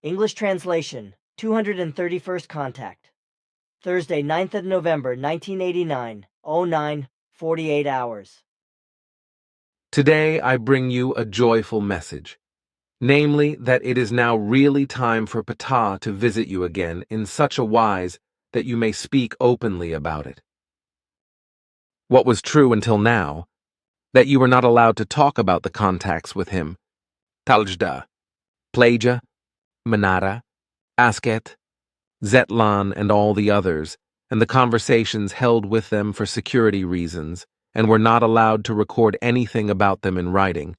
English translation, 231st contact. Thursday, 9th of November, 1989, 09:48 hours. Today I bring you a joyful message, namely that it is now really time for Ptah to visit you again in such a wise that you may speak openly about it. What was true until now, that you were not allowed to talk about the contacts with him, Taljda, Plaja, Manara, Asket, Zetlan, and all the others, and the conversations held with them for security reasons, and were not allowed to record anything about them in writing,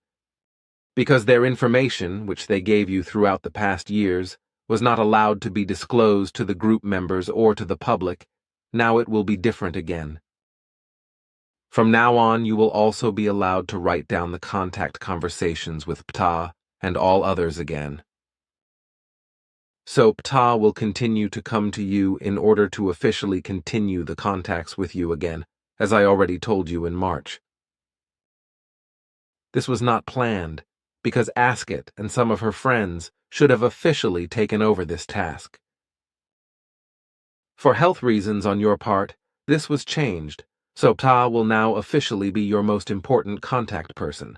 because their information, which they gave you throughout the past years, was not allowed to be disclosed to the group members or to the public. Now it will be different again. From now on, you will also be allowed to write down the contact conversations with Ptah and all others again. So Ptah will continue to come to you in order to officially continue the contacts with you again, as I already told you in March. This was not planned, because Asket and some of her friends should have officially taken over this task. For health reasons on your part, this was changed, so Ptah will now officially be your most important contact person.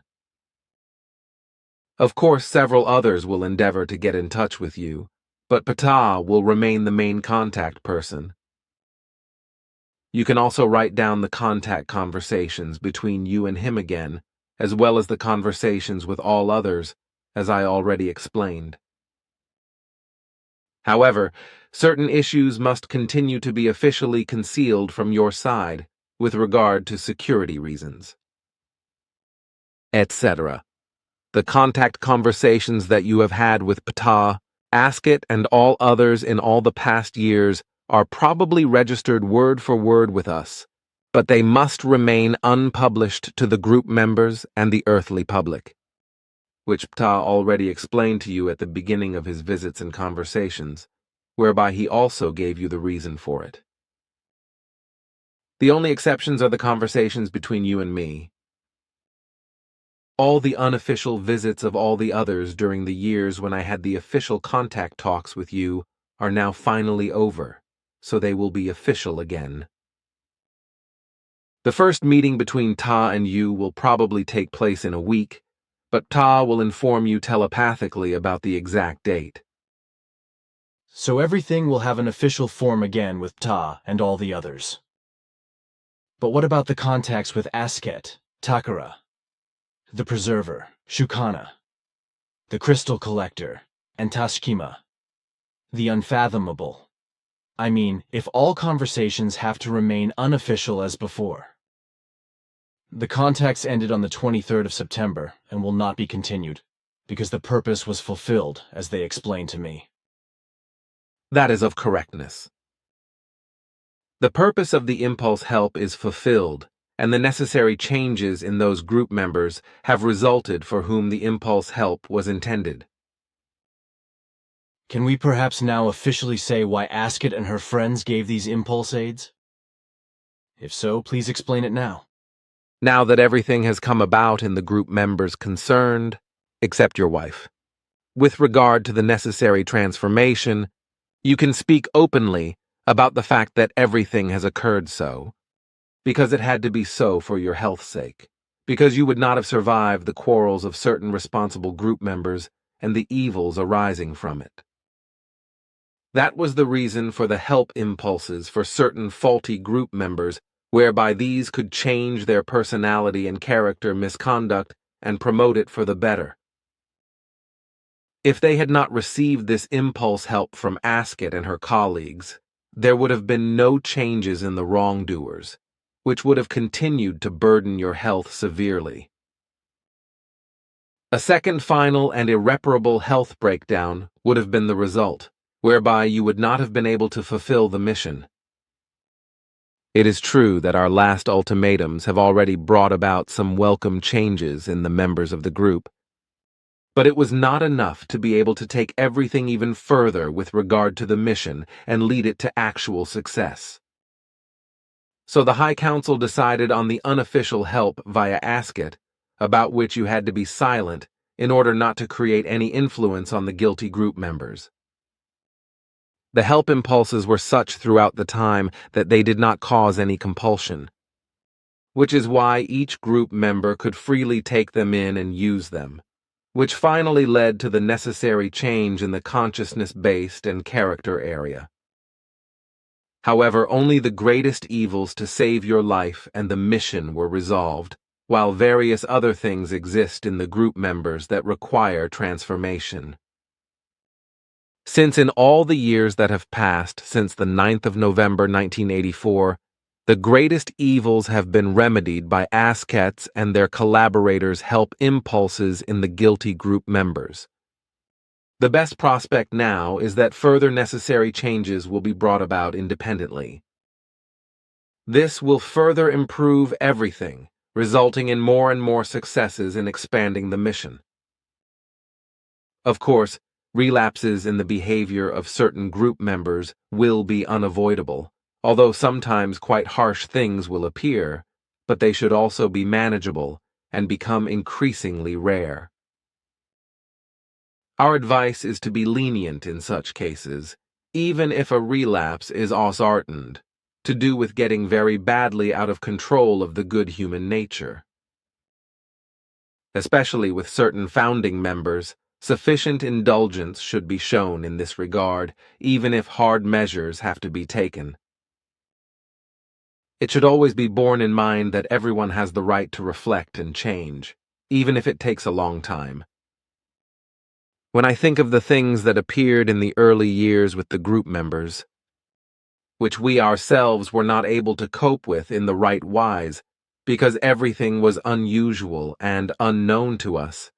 Of course, several others will endeavor to get in touch with you, but Ptah will remain the main contact person. You can also write down the contact conversations between you and him again, as well as the conversations with all others, as I already explained. However, certain issues must continue to be officially concealed from your side with regard to security reasons, etc. The contact conversations that you have had with Ptah, Asket, and all others in all the past years are probably registered word for word with us, but they must remain unpublished to the group members and the earthly public, which Ptah already explained to you at the beginning of his visits and conversations, whereby he also gave you the reason for it. The only exceptions are the conversations between you and me. All the unofficial visits of all the others during the years when I had the official contact talks with you are now finally over, so they will be official again. The first meeting between Ptah and you will probably take place in a week, but Ptah will inform you telepathically about the exact date. So everything will have an official form again with Ptah and all the others. But what about the contacts with Asket, Takara, the Preserver, Shukana, the Crystal Collector, and Tashkima, the Unfathomable? I mean, if all conversations have to remain unofficial as before. The contacts ended on the 23rd of September and will not be continued, because the purpose was fulfilled, as they explained to me. That is of correctness. The purpose of the impulse help is fulfilled, and the necessary changes in those group members have resulted for whom the impulse help was intended. Can we perhaps now officially say why Asket and her friends gave these impulse aids? If so, please explain it now. Now that everything has come about in the group members concerned, except your wife, with regard to the necessary transformation, you can speak openly about the fact that everything has occurred so, because it had to be so for your health's sake, because you would not have survived the quarrels of certain responsible group members and the evils arising from it. That was the reason for the help impulses for certain faulty group members, whereby these could change their personality and character misconduct and promote it for the better. If they had not received this impulse help from Asket and her colleagues, there would have been no changes in the wrongdoers, which would have continued to burden your health severely. A second final and irreparable health breakdown would have been the result, whereby you would not have been able to fulfill the mission. It is true that our last ultimatums have already brought about some welcome changes in the members of the group, but it was not enough to be able to take everything even further with regard to the mission and lead it to actual success. So the High Council decided on the unofficial help via Asket, about which you had to be silent in order not to create any influence on the guilty group members. The help impulses were such throughout the time that they did not cause any compulsion, which is why each group member could freely take them in and use them, which finally led to the necessary change in the consciousness-based and character area. However, only the greatest evils to save your life and the mission were resolved, while various other things exist in the group members that require transformation. Since in all the years that have passed since the 9th of November 1984, the greatest evils have been remedied by ascets and their collaborators' help impulses in the guilty group members. The best prospect now is that further necessary changes will be brought about independently. This will further improve everything, resulting in more and more successes in expanding the mission. Of course, relapses in the behavior of certain group members will be unavoidable, although sometimes quite harsh things will appear, but they should also be manageable and become increasingly rare. Our advice is to be lenient in such cases, even if a relapse is ausartened, to do with getting very badly out of control of the good human nature. Especially with certain founding members, sufficient indulgence should be shown in this regard, even if hard measures have to be taken. It should always be borne in mind that everyone has the right to reflect and change, even if it takes a long time. When I think of the things that appeared in the early years with the group members, which we ourselves were not able to cope with in the right wise, because everything was unusual and unknown to us,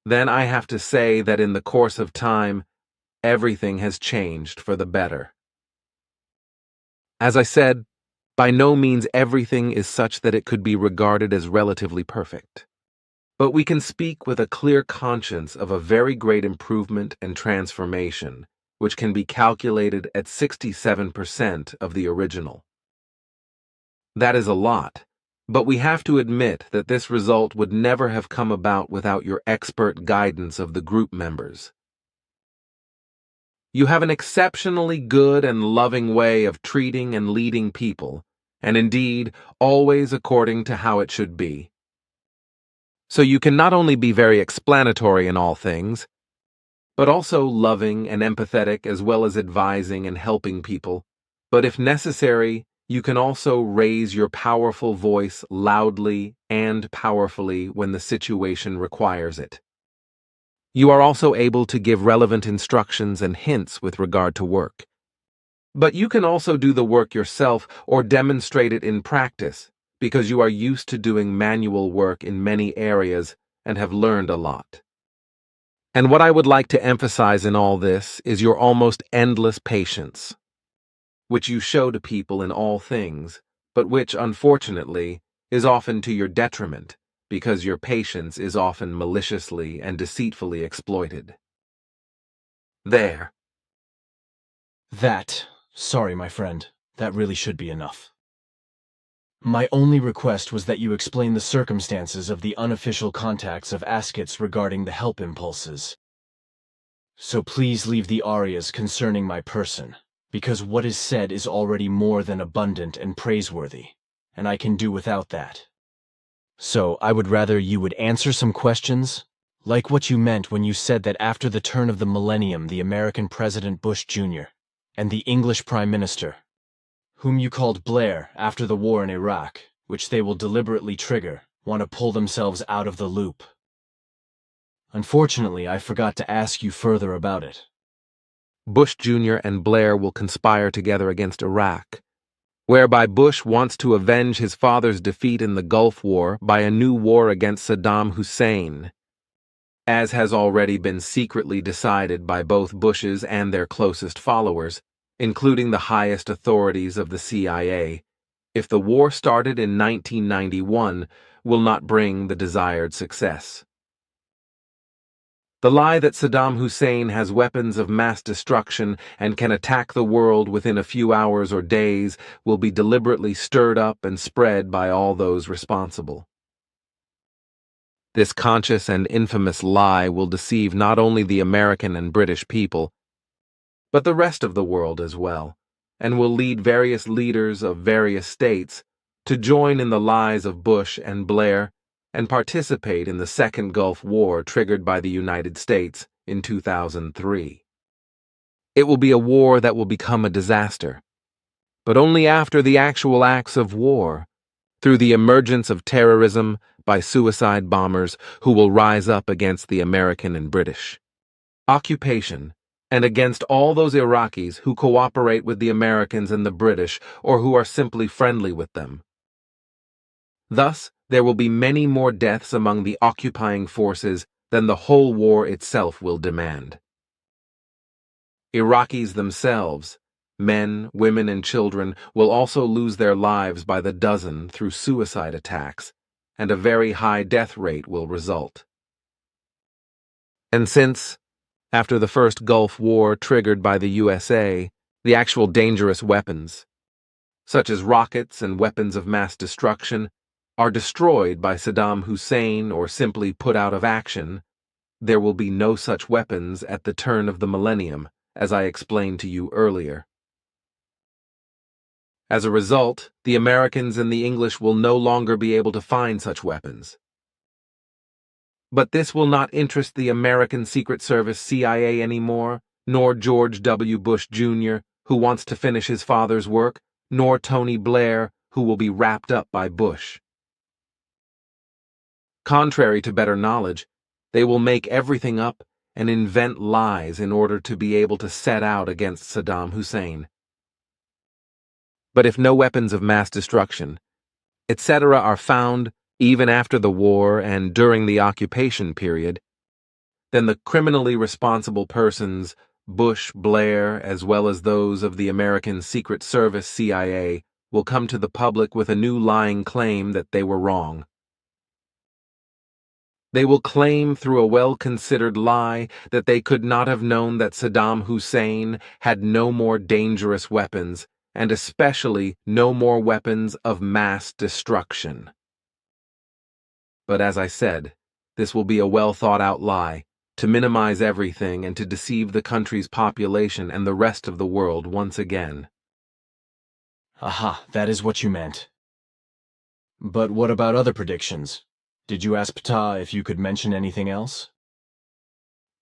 then I have to say that in the course of time, everything has changed for the better. As I said, by no means everything is such that it could be regarded as relatively perfect. But we can speak with a clear conscience of a very great improvement and transformation, which can be calculated at 67% of the original. That is a lot, but we have to admit that this result would never have come about without your expert guidance of the group members. You have an exceptionally good and loving way of treating and leading people, and indeed, always according to how it should be. So you can not only be very explanatory in all things, but also loving and empathetic as well as advising and helping people. But if necessary, you can also raise your powerful voice loudly and powerfully when the situation requires it. You are also able to give relevant instructions and hints with regard to work. But you can also do the work yourself or demonstrate it in practice, because you are used to doing manual work in many areas and have learned a lot. And what I would like to emphasize in all this is your almost endless patience, which you show to people in all things, but which, unfortunately, is often to your detriment, because your patience is often maliciously and deceitfully exploited. There. Sorry, my friend, that really should be enough. My only request was that you explain the circumstances of the unofficial contacts of ascets regarding the help impulses. So please leave the arias concerning my person, because what is said is already more than abundant and praiseworthy, and I can do without that. So I would rather you would answer some questions, like what you meant when you said that after the turn of the millennium the American President Bush Jr. and the English Prime Minister, whom you called Blair after the war in Iraq, which they will deliberately trigger, want to pull themselves out of the loop. Unfortunately, I forgot to ask you further about it. Bush Jr. and Blair will conspire together against Iraq, whereby Bush wants to avenge his father's defeat in the Gulf War by a new war against Saddam Hussein, as has already been secretly decided by both Bushes and their closest followers, including the highest authorities of the CIA. If the war started in 1991, will not bring the desired success. The lie that Saddam Hussein has weapons of mass destruction and can attack the world within a few hours or days will be deliberately stirred up and spread by all those responsible. This conscious and infamous lie will deceive not only the American and British people, but the rest of the world as well, and will lead various leaders of various states to join in the lies of Bush and Blair and participate in the Second Gulf War triggered by the United States in 2003. It will be a war that will become a disaster, but only after the actual acts of war, through the emergence of terrorism by suicide bombers who will rise up against the American and British occupation, and against all those Iraqis who cooperate with the Americans and the British or who are simply friendly with them. Thus, there will be many more deaths among the occupying forces than the whole war itself will demand. Iraqis themselves, men, women, and children, will also lose their lives by the dozen through suicide attacks, and a very high death rate will result. And since, after the first Gulf War triggered by the USA, the actual dangerous weapons, such as rockets and weapons of mass destruction, are destroyed by Saddam Hussein or simply put out of action, there will be no such weapons at the turn of the millennium, as I explained to you earlier. As a result, the Americans and the English will no longer be able to find such weapons. But this will not interest the American Secret Service CIA anymore, nor George W. Bush Jr., who wants to finish his father's work, nor Tony Blair, who will be wrapped up by Bush. Contrary to better knowledge, they will make everything up and invent lies in order to be able to set out against Saddam Hussein. But if no weapons of mass destruction, etc., are found even after the war and during the occupation period, then the criminally responsible persons, Bush, Blair, as well as those of the American Secret Service CIA, will come to the public with a new lying claim that they were wrong. They will claim through a well-considered lie that they could not have known that Saddam Hussein had no more dangerous weapons, and especially no more weapons of mass destruction. But as I said, this will be a well-thought-out lie, to minimize everything and to deceive the country's population and the rest of the world once again. Aha, that is what you meant. But what about other predictions? Did you ask Ptah if you could mention anything else?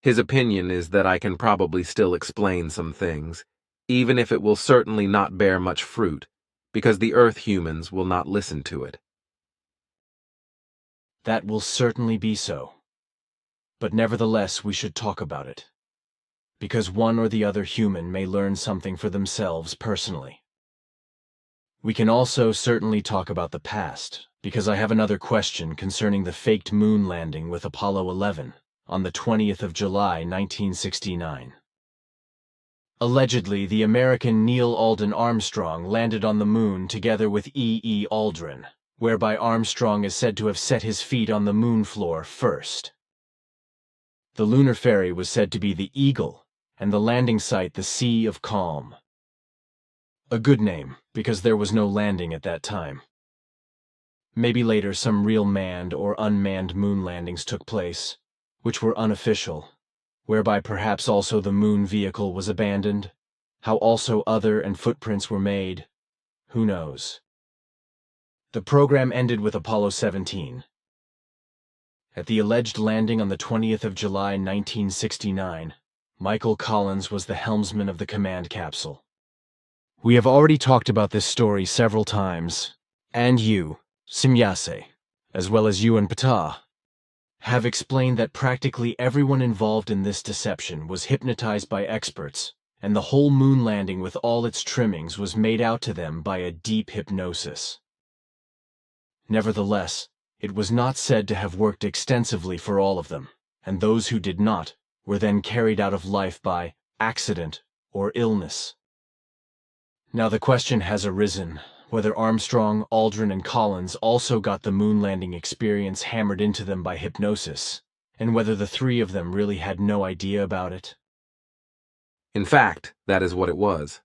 His opinion is that I can probably still explain some things, even if it will certainly not bear much fruit, because the Earth humans will not listen to it. That will certainly be so. But nevertheless, we should talk about it. Because one or the other human may learn something for themselves personally. We can also certainly talk about the past, because I have another question concerning the faked moon landing with Apollo 11 on the 20th of July, 1969. Allegedly, the American Neil Alden Armstrong landed on the moon together with E. Aldrin, whereby Armstrong is said to have set his feet on the moon floor first. The lunar ferry was said to be the Eagle, and the landing site the Sea of Calm. A good name, because there was no landing at that time. Maybe later some real manned or unmanned moon landings took place, which were unofficial, whereby perhaps also the moon vehicle was abandoned, how also other and footprints were made, who knows. The program ended with Apollo 17. At the alleged landing on the 20th of July 1969, Michael Collins was the helmsman of the command capsule. We have already talked about this story several times, and you, Simyase, as well as you and Ptah, have explained that practically everyone involved in this deception was hypnotized by experts, and the whole moon landing with all its trimmings was made out to them by a deep hypnosis. Nevertheless, it was not said to have worked extensively for all of them, and those who did not were then carried out of life by accident or illness. Now the question has arisen whether Armstrong, Aldrin, and Collins also got the moon landing experience hammered into them by hypnosis, and whether the three of them really had no idea about it. In fact, that is what it was.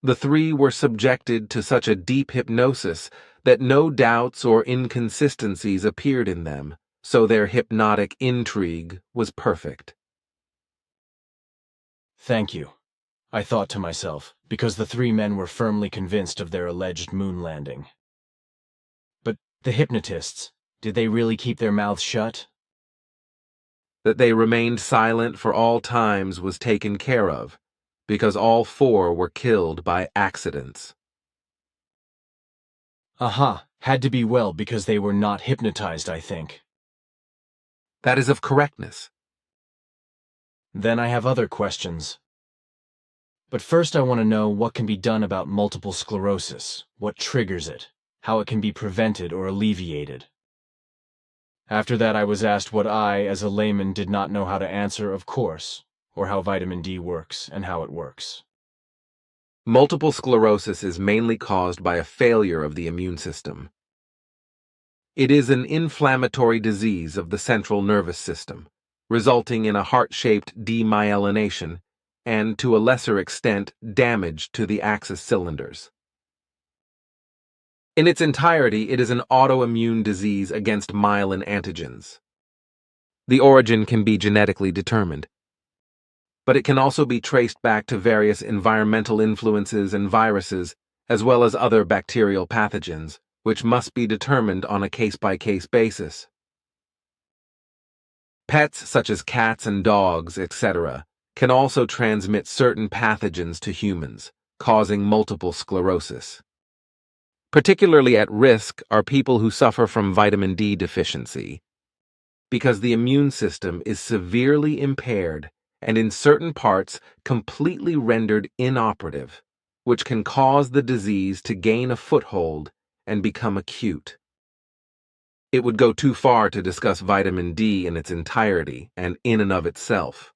The three were subjected to such a deep hypnosis that no doubts or inconsistencies appeared in them, so their hypnotic intrigue was perfect. Thank you, I thought to myself, because the three men were firmly convinced of their alleged moon landing. But the hypnotists, did they really keep their mouths shut? That they remained silent for all times was taken care of, because all four were killed by accidents. Aha, had to be well because they were not hypnotized, I think. That is of correctness. Then I have other questions. But first I want to know what can be done about multiple sclerosis, what triggers it, how it can be prevented or alleviated. After that I was asked what I, as a layman, did not know how to answer, of course, or how vitamin D works and how it works. Multiple sclerosis is mainly caused by a failure of the immune system. It is an inflammatory disease of the central nervous system, resulting in a heart-shaped demyelination and, to a lesser extent, damage to the axis cylinders. In its entirety, it is an autoimmune disease against myelin antigens. The origin can be genetically determined, but it can also be traced back to various environmental influences and viruses, as well as other bacterial pathogens, which must be determined on a case-by-case basis. Pets such as cats and dogs, etc., can also transmit certain pathogens to humans, causing multiple sclerosis. Particularly at risk are people who suffer from vitamin D deficiency, because the immune system is severely impaired and in certain parts completely rendered inoperative, which can cause the disease to gain a foothold and become acute. It would go too far to discuss vitamin D in its entirety and in and of itself.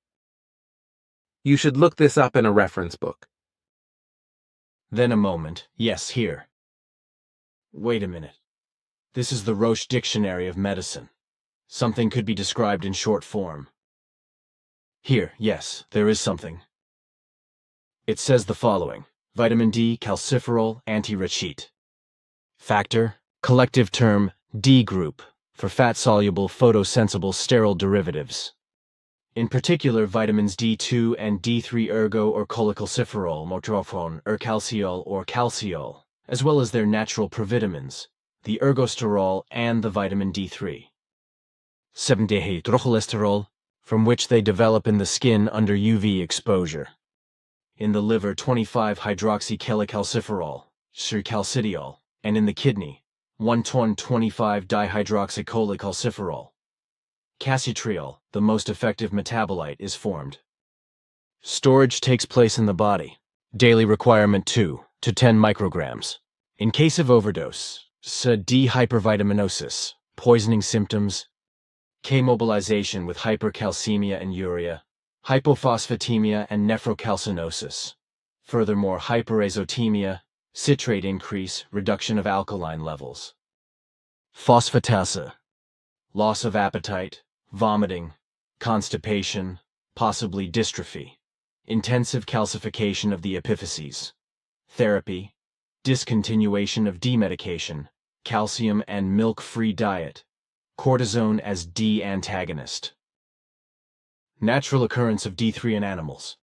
You should look this up in a reference book. Then a moment. Yes, here. Wait a minute. This is the Roche Dictionary of Medicine. Something could be described in short form. Here, yes, there is something. It says the following: vitamin D, calciferol, anti-rachite. Factor, collective term, D group, for fat-soluble, photosensible sterile derivatives. In particular, vitamins D2 and D3 ergo or cholecalciferol, motrophone, calciol or calciol, as well as their natural provitamins, the ergosterol and the vitamin D3. 7-dehydrocholesterol, from which they develop in the skin under UV exposure. In the liver, 25-hydroxychelicalciferol, calcidiol, and in the kidney, 1,25-dihydroxycholecalciferol. Calcitriol, the most effective metabolite, is formed. Storage takes place in the body. Daily requirement 2 to 10 micrograms. In case of overdose, dehypervitaminosis, poisoning symptoms, K-mobilization with hypercalcemia and urea, hypophosphatemia and nephrocalcinosis. Furthermore, hyperazotemia, citrate increase, reduction of alkaline levels. Phosphatase, loss of appetite, vomiting, constipation, possibly dystrophy, intensive calcification of the epiphyses. Therapy, discontinuation of D-medication, calcium and milk-free diet, cortisone as D antagonist. Natural occurrence of D3 in animals.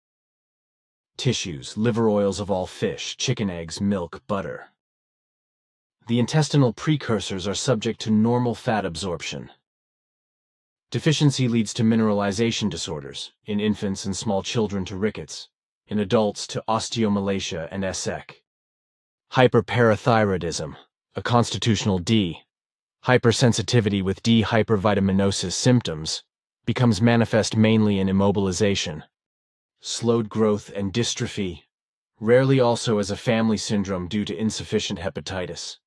Tissues, liver oils of all fish, chicken eggs, milk, butter. The intestinal precursors are subject to normal fat absorption. Deficiency leads to mineralization disorders, in infants and small children to rickets, in adults to osteomalacia and ESEC. Hyperparathyroidism, a constitutional D. Hypersensitivity with D hypervitaminosis symptoms becomes manifest mainly in immobilization. Slowed growth and dystrophy, rarely also as a family syndrome due to insufficient hepatitis.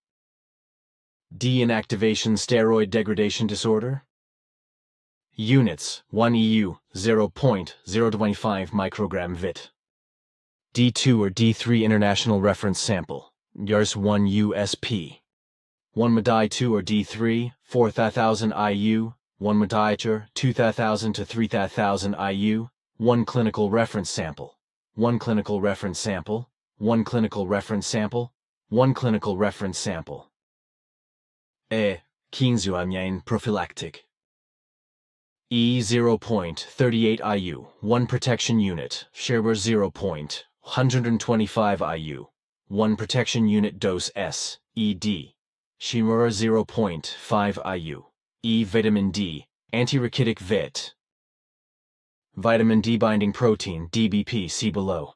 D inactivation steroid degradation disorder. Units 1 EU 0.025 microgram vit. D2 or D3 international reference sample, YARS 1 USP. 1 Madai 2 or D3, 4,000 IU, 1 Madaicher, 2,000 to 3,000 IU, 1 clinical reference sample, 1 clinical reference sample, 1 clinical reference sample, 1 clinical reference sample. 15 prophylactic. E 0.38 IU, 1 protection unit, Shareware 0.125 IU, 1 protection unit dose S, ED, Shimura 0.5 IU, E vitamin D, antirachitic vit. Vitamin D binding protein, DBP, see below.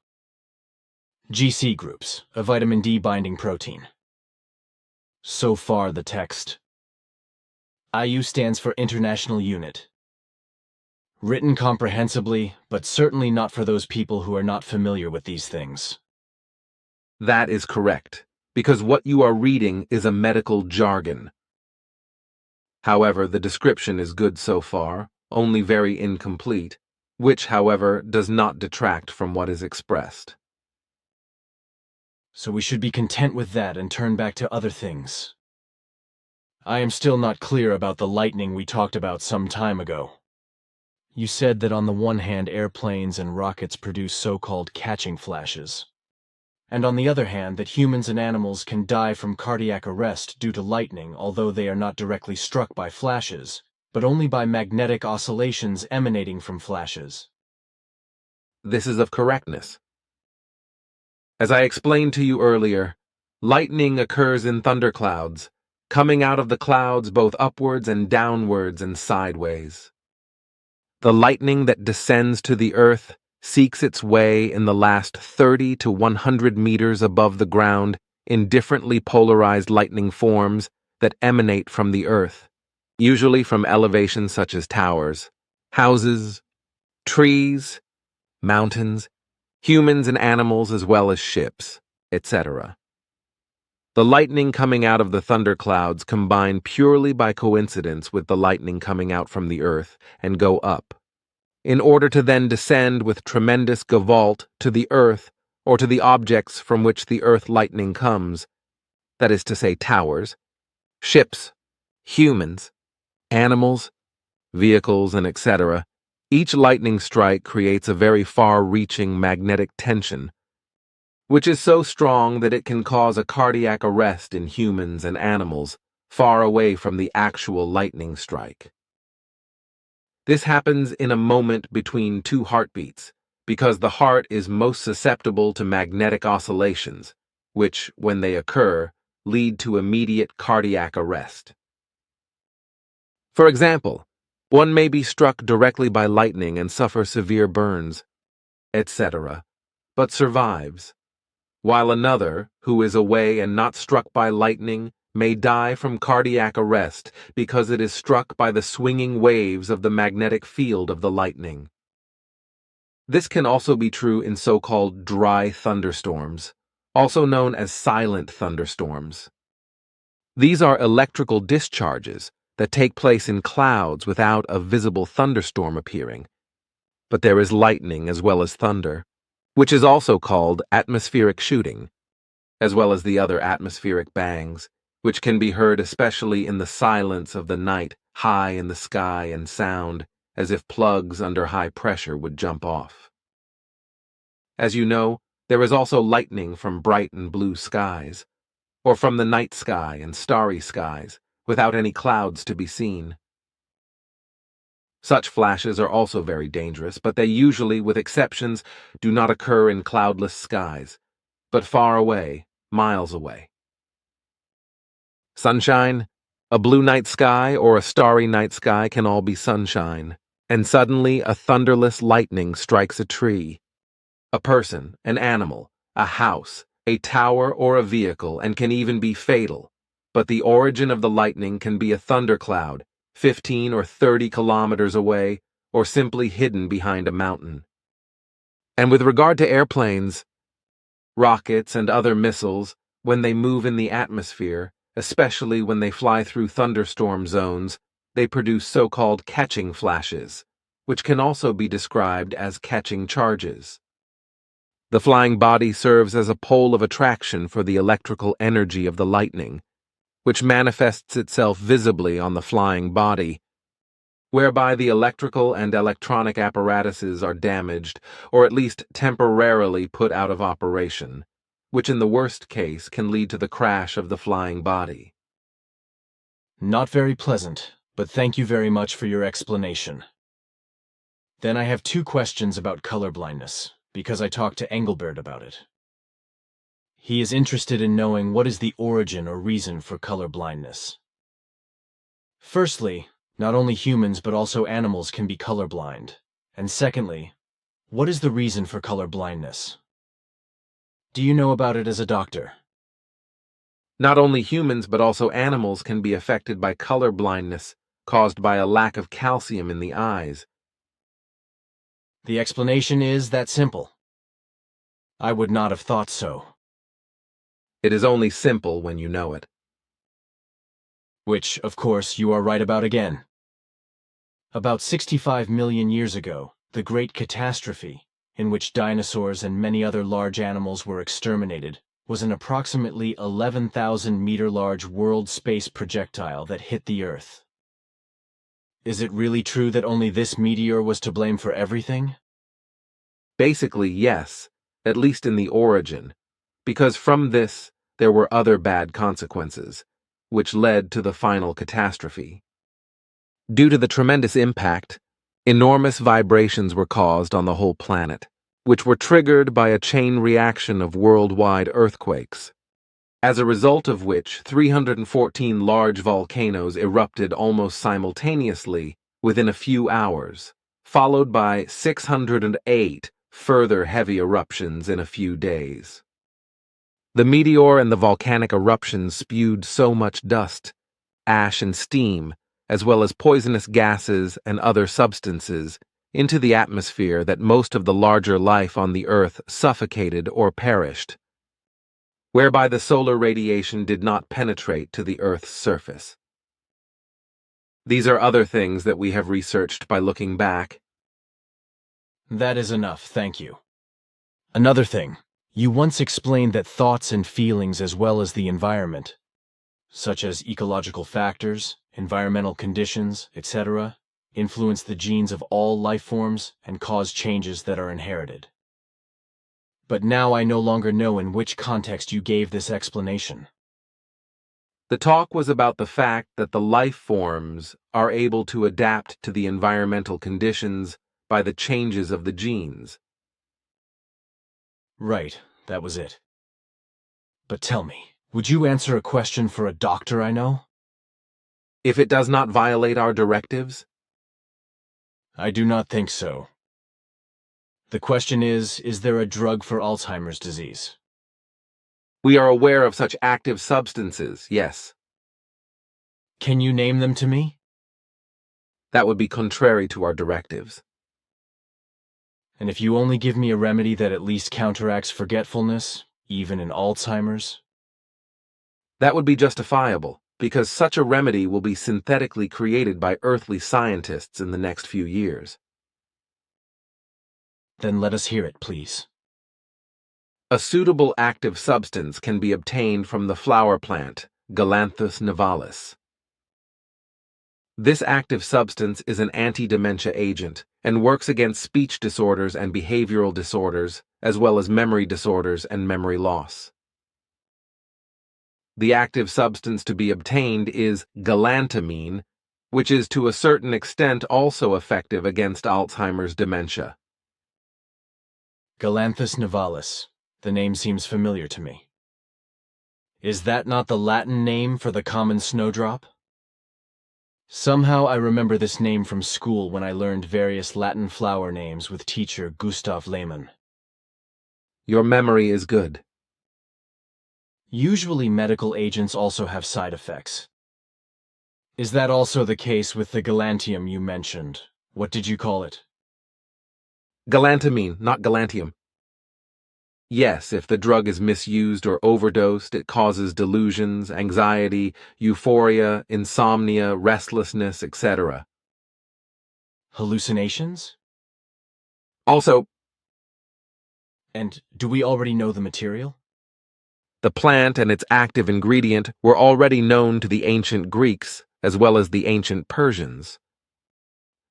GC groups, a vitamin D binding protein. So far the text. IU stands for International Unit. Written comprehensibly, but certainly not for those people who are not familiar with these things. That is correct, because what you are reading is a medical jargon. However, the description is good so far, only very incomplete, which, however, does not detract from what is expressed. So we should be content with that and turn back to other things. I am still not clear about the lightning we talked about some time ago. You said that on the one hand airplanes and rockets produce so-called catching flashes, and on the other hand that humans and animals can die from cardiac arrest due to lightning, although they are not directly struck by flashes, but only by magnetic oscillations emanating from flashes. This is of correctness. As I explained to you earlier, lightning occurs in thunderclouds, coming out of the clouds both upwards and downwards and sideways. The lightning that descends to the earth seeks its way in the last 30 to 100 meters above the ground in differently polarized lightning forms that emanate from the earth, usually from elevations such as towers, houses, trees, mountains, humans and animals as well as ships, etc. The lightning coming out of the thunderclouds combine purely by coincidence with the lightning coming out from the earth and go up, in order to then descend with tremendous gavolt to the earth or to the objects from which the earth lightning comes, that is to say towers, ships, humans, animals, vehicles, and etc. Each lightning strike creates a very far-reaching magnetic tension, which is so strong that it can cause a cardiac arrest in humans and animals far away from the actual lightning strike. This happens in a moment between two heartbeats, because the heart is most susceptible to magnetic oscillations, which, when they occur, lead to immediate cardiac arrest. For example, one may be struck directly by lightning and suffer severe burns, etc., but survives, while another, who is away and not struck by lightning, may die from cardiac arrest because it is struck by the swinging waves of the magnetic field of the lightning. This can also be true in so-called dry thunderstorms, also known as silent thunderstorms. These are electrical discharges that take place in clouds without a visible thunderstorm appearing, but there is lightning as well as thunder, which is also called atmospheric shooting, as well as the other atmospheric bangs, which can be heard especially in the silence of the night, high in the sky and sound as if plugs under high pressure would jump off. As you know, there is also lightning from bright and blue skies, or from the night sky and starry skies, without any clouds to be seen. Such flashes are also very dangerous, but they usually, with exceptions, do not occur in cloudless skies, but far away, miles away. Sunshine, a blue night sky, or a starry night sky can all be sunshine, and suddenly a thunderless lightning strikes a tree, a person, an animal, a house, a tower, or a vehicle, and can even be fatal. But the origin of the lightning can be a thundercloud, 15 or 30 kilometers away, or simply hidden behind a mountain. And with regard to airplanes, rockets, and other missiles, when they move in the atmosphere, especially when they fly through thunderstorm zones, they produce so-called catching flashes, which can also be described as catching charges. The flying body serves as a pole of attraction for the electrical energy of the lightning, which manifests itself visibly on the flying body, whereby the electrical and electronic apparatuses are damaged, or at least temporarily put out of operation, which in the worst case can lead to the crash of the flying body. Not very pleasant, but thank you very much for your explanation. Then I have two questions about color blindness, because I talked to Engelbert about it. He is interested in knowing what is the origin or reason for color blindness. Firstly, not only humans but also animals can be colorblind. And secondly, what is the reason for color blindness? Do you know about it as a doctor? Not only humans but also animals can be affected by color blindness caused by a lack of calcium in the eyes. The explanation is that simple. I would not have thought so. It is only simple when you know it. Which, of course, you are right about again. About 65 million years ago, the Great Catastrophe, in which dinosaurs and many other large animals were exterminated, was an approximately 11,000-meter-large world space projectile that hit the Earth. Is it really true that only this meteor was to blame for everything? Basically, yes, at least in the origin, because from this there were other bad consequences, which led to the final catastrophe. Due to the tremendous impact, enormous vibrations were caused on the whole planet, which were triggered by a chain reaction of worldwide earthquakes, as a result of which 314 large volcanoes erupted almost simultaneously within a few hours, followed by 608 further heavy eruptions in a few days. The meteor and the volcanic eruptions spewed so much dust, ash, and steam, as well as poisonous gases and other substances, into the atmosphere that most of the larger life on the Earth suffocated or perished, whereby the solar radiation did not penetrate to the Earth's surface. These are other things that we have researched by looking back. That is enough, thank you. Another thing, you once explained that thoughts and feelings as well as the environment, such as ecological factors, environmental conditions, etc., influence the genes of all life forms and cause changes that are inherited. But now I no longer know in which context you gave this explanation. The talk was about the fact that the life forms are able to adapt to the environmental conditions by the changes of the genes. Right, that was it. But tell me, would you answer a question for a doctor I know? If it does not violate our directives? I do not think so. The question is there a drug for Alzheimer's disease? We are aware of such active substances, yes. Can you name them to me? That would be contrary to our directives. And if you only give me a remedy that at least counteracts forgetfulness, even in Alzheimer's? That would be justifiable, because such a remedy will be synthetically created by earthly scientists in the next few years. Then let us hear it, please. A suitable active substance can be obtained from the flower plant, Galanthus nivalis. This active substance is an anti-dementia agent and works against speech disorders and behavioral disorders, as well as memory disorders and memory loss. The active substance to be obtained is galantamine, which is to a certain extent also effective against Alzheimer's dementia. Galanthus nivalis. The name seems familiar to me. Is that not the Latin name for the common snowdrop? Somehow I remember this name from school when I learned various Latin flower names with teacher Gustav Lehmann. Your memory is good. Usually medical agents also have side effects. Is that also the case with the galantium you mentioned? What did you call it? Galantamine, not galantium. Yes, if the drug is misused or overdosed, it causes delusions, anxiety, euphoria, insomnia, restlessness, etc. Hallucinations? Also, And do we already know the material? the plant and its active ingredient were already known to the ancient Greeks as well as the ancient Persians,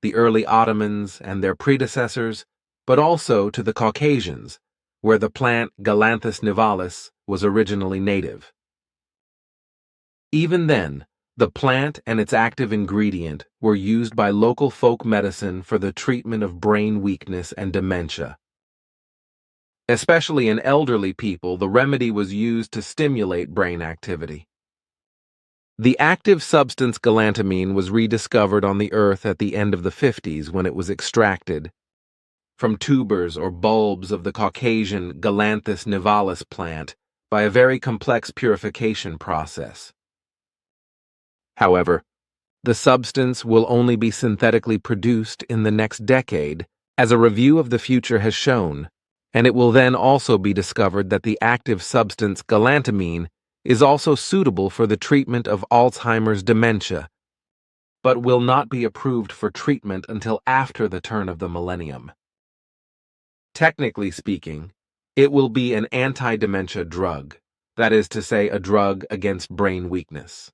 the early Ottomans and their predecessors, but also to the Caucasians, where the plant Galanthus nivalis was originally native. Even then, The plant and its active ingredient were used by local folk medicine for the treatment of brain weakness and dementia. Especially in elderly people, the remedy was used to stimulate brain activity. The active substance galantamine was rediscovered on the earth at the end of the 50s when it was extracted from tubers or bulbs of the Caucasian Galanthus nivalis plant by a very complex purification process. However, the substance will only be synthetically produced in the next decade, as a review of the future has shown, and it will then also be discovered that the active substance galantamine is also suitable for the treatment of Alzheimer's dementia, but will not be approved for treatment until after the turn of the millennium. Technically speaking, it will be an anti-dementia drug, that is to say, a drug against brain weakness.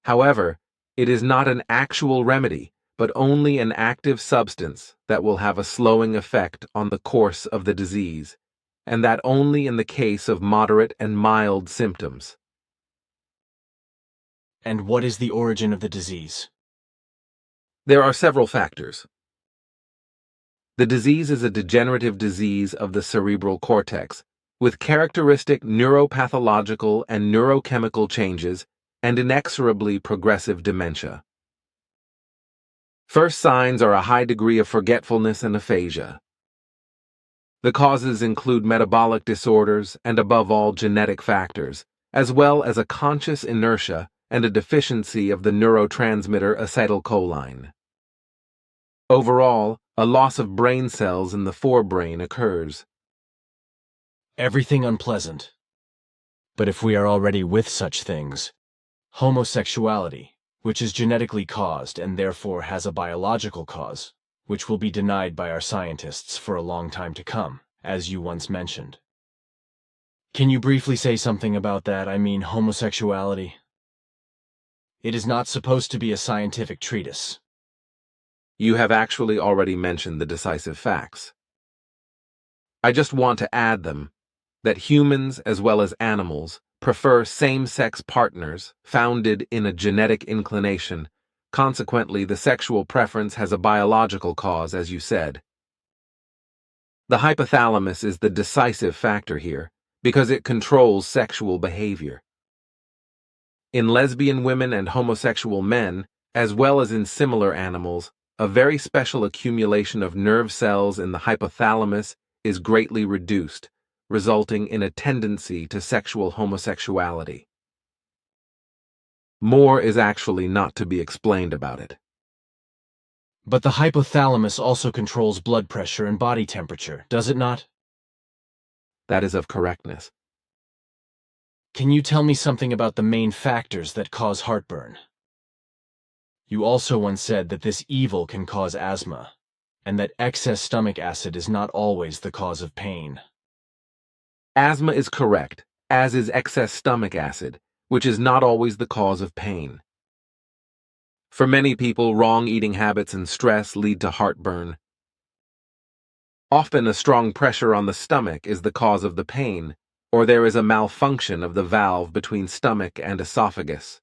However, it is not an actual remedy, but only an active substance that will have a slowing effect on the course of the disease, and that only in the case of moderate and mild symptoms. And what is the origin of the disease? There are several factors. The disease is a degenerative disease of the cerebral cortex, with characteristic neuropathological and neurochemical changes and inexorably progressive dementia. First signs are a high degree of forgetfulness and aphasia. The causes include metabolic disorders and, above all, genetic factors, as well as a conscious inertia and a deficiency of the neurotransmitter acetylcholine. Overall, a loss of brain cells in the forebrain occurs. Everything unpleasant. But if we are already with such things, homosexuality, which is genetically caused and therefore has a biological cause, which will be denied by our scientists for a long time to come, as you once mentioned. Can you briefly say something about that? I mean, homosexuality. It is not supposed to be a scientific treatise. You have actually already mentioned the decisive facts. I just want to add them, that humans as well as animals prefer same-sex partners founded in a genetic inclination. Consequently, the sexual preference has a biological cause, as you said. The hypothalamus is the decisive factor here, because it controls sexual behavior. In lesbian women and homosexual men, as well as in similar animals, a very special accumulation of nerve cells in the hypothalamus is greatly reduced, resulting in a tendency to sexual homosexuality. More is actually not to be explained about it. But the hypothalamus also controls blood pressure and body temperature, does it not? That is of correctness. Can you tell me something about the main factors that cause heartburn? You also once said that this evil can cause asthma, and that excess stomach acid is not always the cause of pain. Asthma is correct, as is excess stomach acid, which is not always the cause of pain. For many people, wrong eating habits and stress lead to heartburn. Often a strong pressure on the stomach is the cause of the pain, or there is a malfunction of the valve between stomach and esophagus.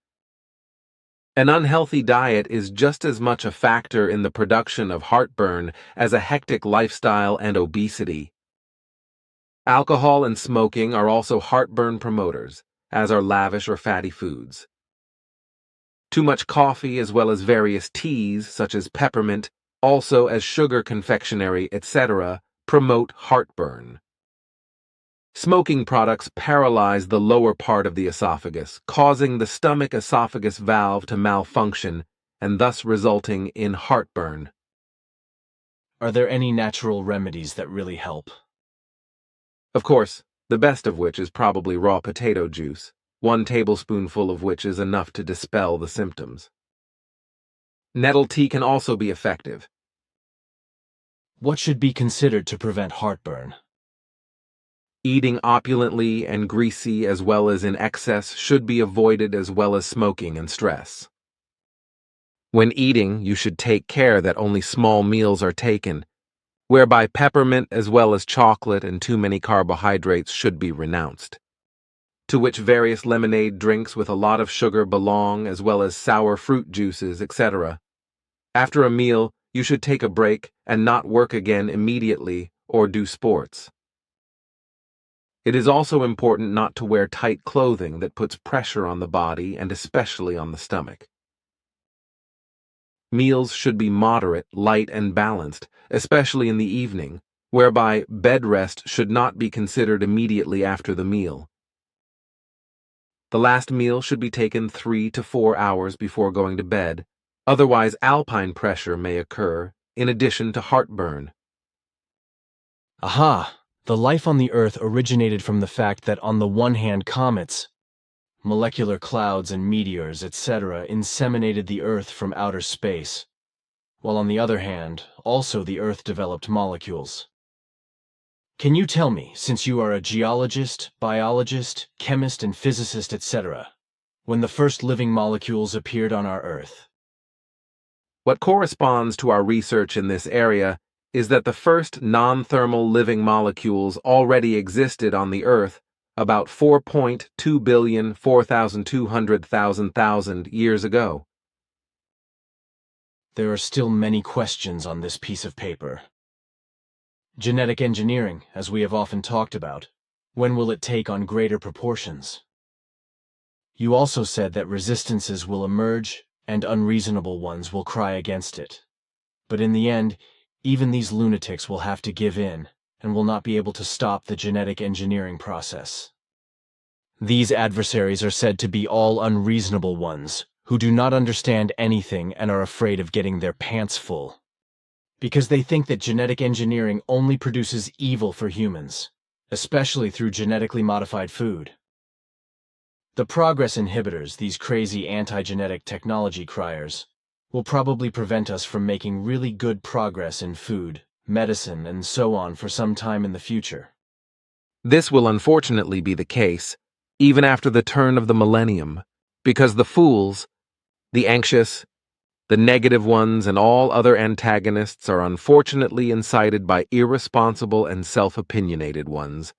An unhealthy diet is just as much a factor in the production of heartburn as a hectic lifestyle and obesity. Alcohol and smoking are also heartburn promoters, as are lavish or fatty foods. Too much coffee as well as various teas, such as peppermint, also as sugar confectionery, etc., promote heartburn. Smoking products paralyze the lower part of the esophagus, causing the stomach-esophagus valve to malfunction and thus resulting in heartburn. Are there any natural remedies that really help? Of course, the best of which is probably raw potato juice, 1 tablespoonful of which is enough to dispel the symptoms. Nettle tea can also be effective. What should be considered to prevent heartburn? Eating opulently and greasy as well as in excess should be avoided, as well as smoking and stress. When eating, you should take care that only small meals are taken, whereby peppermint as well as chocolate and too many carbohydrates should be renounced. to which various lemonade drinks with a lot of sugar belong, as well as sour fruit juices, etc. After a meal, you should take a break and not work again immediately or do sports. It is also important not to wear tight clothing that puts pressure on the body and especially on the stomach. Meals should be moderate, light, and balanced, especially in the evening, whereby bed rest should not be considered immediately after the meal. The last meal should be taken 3 to 4 hours before going to bed, otherwise alpine pressure may occur, in addition to heartburn. Aha! The life on the Earth originated from the fact that on the one hand comets, molecular clouds and meteors, etc. inseminated the Earth from outer space, while on the other hand, also the Earth developed molecules. Can you tell me, since you are a geologist, biologist, chemist, and physicist, etc., when the first living molecules appeared on our Earth? What corresponds to our research in this area is that the first non-thermal living molecules already existed on the Earth about 4.2 billion 4,200,000 years ago. There are still many questions on this piece of paper. Genetic engineering, as we have often talked about, when will it take on greater proportions? You also said that resistances will emerge and unreasonable ones will cry against it. But in the end, even these lunatics will have to give in and will not be able to stop the genetic engineering process. These adversaries are said to be all unreasonable ones who do not understand anything and are afraid of getting their pants full, because they think that genetic engineering only produces evil for humans, especially through genetically modified food. The progress inhibitors, these crazy anti-genetic technology criers, will probably prevent us from making really good progress in food, medicine, and so on for some time in the future. This will unfortunately be the case, even after the turn of the millennium, because the fools, the anxious, the negative ones, and all other antagonists are unfortunately incited by irresponsible and self-opinionated ones,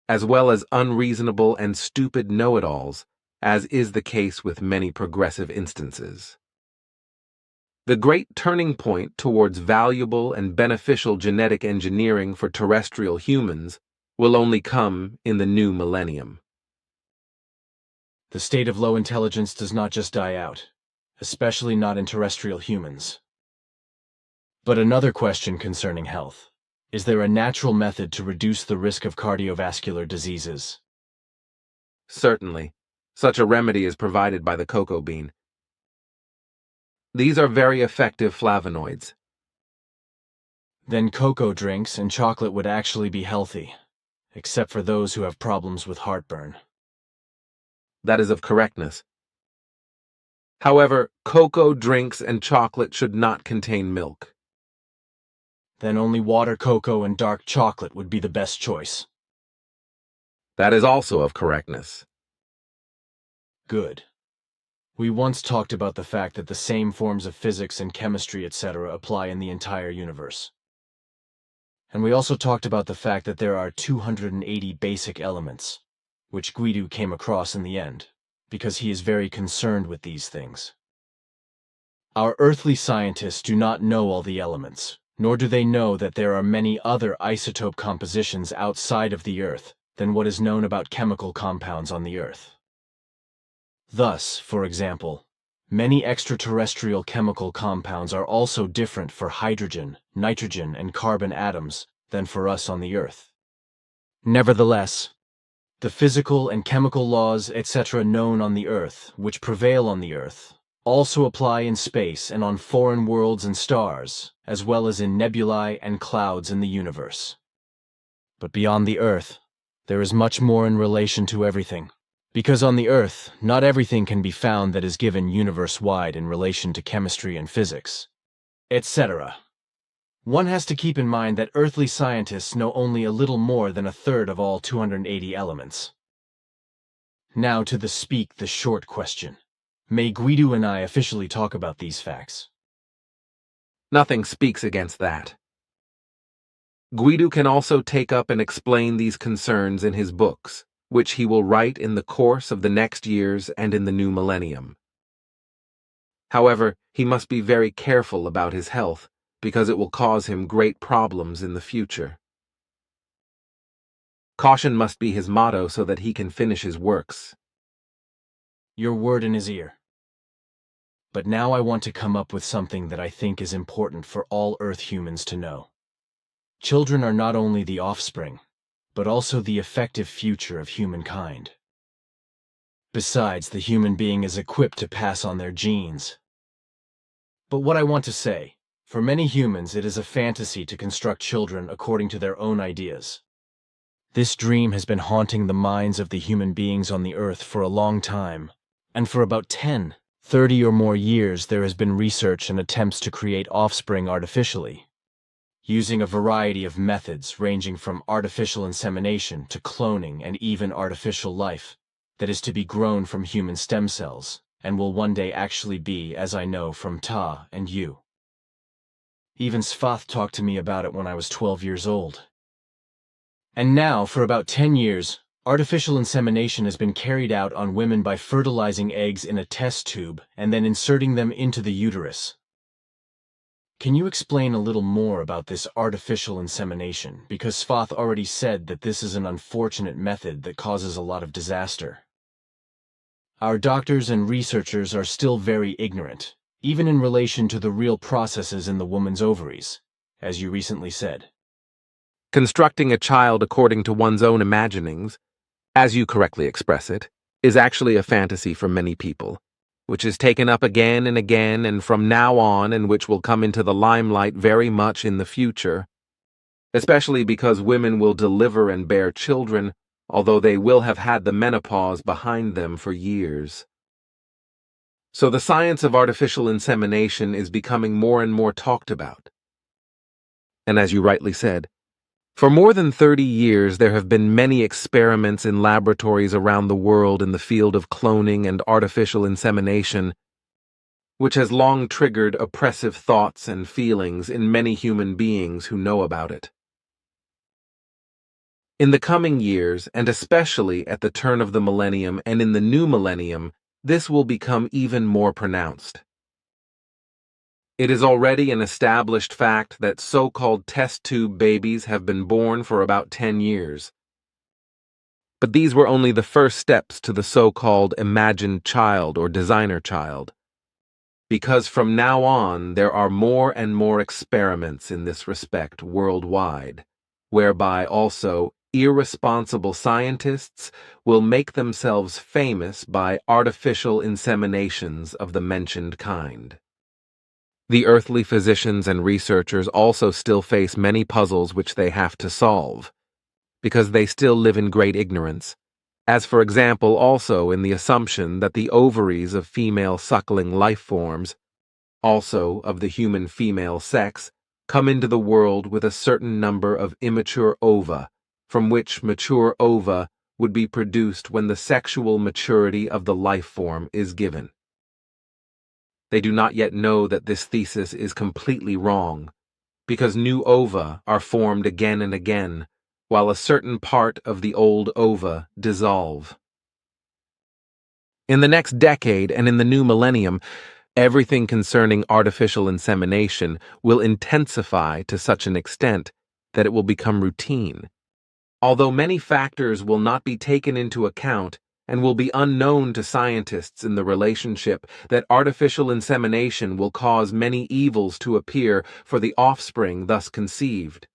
as well as unreasonable and stupid know-it-alls, as is the case with many progressive instances. The great turning point towards valuable and beneficial genetic engineering for terrestrial humans will only come in the new millennium. The state of low intelligence does not just die out, especially not in terrestrial humans. But another question concerning health. Is there a natural method to reduce the risk of cardiovascular diseases? Certainly, such a remedy is provided by the cocoa bean. These are very effective flavonoids. Then cocoa drinks and chocolate would actually be healthy, except for those who have problems with heartburn. That is of correctness. However, cocoa drinks and chocolate should not contain milk. Then only water, cocoa, and dark chocolate would be the best choice. That is also of correctness. Good. We once talked about the fact that the same forms of physics and chemistry, etc., apply in the entire universe. And we also talked about the fact that there are 280 basic elements, which Guido came across in the end, because he is very concerned with these things. Our earthly scientists do not know all the elements, nor do they know that there are many other isotope compositions outside of the Earth than what is known about chemical compounds on the Earth. Thus, for example, many extraterrestrial chemical compounds are also different for hydrogen, nitrogen, and carbon atoms than for us on the Earth. Nevertheless, the physical and chemical laws, etc., known on the Earth, which prevail on the Earth, also apply in space and on foreign worlds and stars, as well as in nebulae and clouds in the universe. But beyond the Earth, there is much more in relation to everything. Because on the Earth, not everything can be found that is given universe-wide in relation to chemistry and physics, etc. One has to keep in mind that earthly scientists know only a little more than a third of all 280 elements. Now to the short question. May Guido and I officially talk about these facts? Nothing speaks against that. Guido can also take up and explain these concerns in his books, which he will write in the course of the next years and in the new millennium. However, he must be very careful about his health, because it will cause him great problems in the future. Caution must be his motto so that he can finish his works. Your word in his ear. But now I want to come up with something that I think is important for all Earth humans to know. Children are not only the offspring, but also the effective future of humankind. Besides, the human being is equipped to pass on their genes. But what I want to say, for many humans it is a fantasy to construct children according to their own ideas. This dream has been haunting the minds of the human beings on the Earth for a long time, and for about 10, 30 or more years there has been research and attempts to create offspring artificially, using a variety of methods ranging from artificial insemination to cloning and even artificial life that is to be grown from human stem cells and will one day actually be, as I know from Ta and you. Even Svath talked to me about it when I was 12 years old. And now, for about 10 years, artificial insemination has been carried out on women by fertilizing eggs in a test tube and then inserting them into the uterus. Can you explain a little more about this artificial insemination? Because Svath already said that this is an unfortunate method that causes a lot of disaster. Our doctors and researchers are still very ignorant, even in relation to the real processes in the woman's ovaries, as you recently said. Constructing a child according to one's own imaginings, as you correctly express it, is actually a fantasy for many people, which is taken up again and again and from now on, and which will come into the limelight very much in the future, especially because women will deliver and bear children, although they will have had the menopause behind them for years. So the science of artificial insemination is becoming more and more talked about. And as you rightly said, for more than 30 years there have been many experiments in laboratories around the world in the field of cloning and artificial insemination, which has long triggered oppressive thoughts and feelings in many human beings who know about it. In the coming years, and especially at the turn of the millennium and in the new millennium, this will become even more pronounced. It is already an established fact that so-called test tube babies have been born for about 10 years. But these were only the first steps to the so-called imagined child or designer child. Because from now on there are more and more experiments in this respect worldwide, whereby also irresponsible scientists will make themselves famous by artificial inseminations of the mentioned kind. The earthly physicians and researchers also still face many puzzles which they have to solve, because they still live in great ignorance, as for example also in the assumption that the ovaries of female suckling life forms, also of the human female sex, come into the world with a certain number of immature ova, from which mature ova would be produced when the sexual maturity of the life form is given. They do not yet know that this thesis is completely wrong, because new ova are formed again and again, while a certain part of the old ova dissolve. In the next decade and in the new millennium, everything concerning artificial insemination will intensify to such an extent that it will become routine. Although many factors will not be taken into account and will be unknown to scientists in the relationship that artificial insemination will cause many evils to appear for the offspring thus conceived.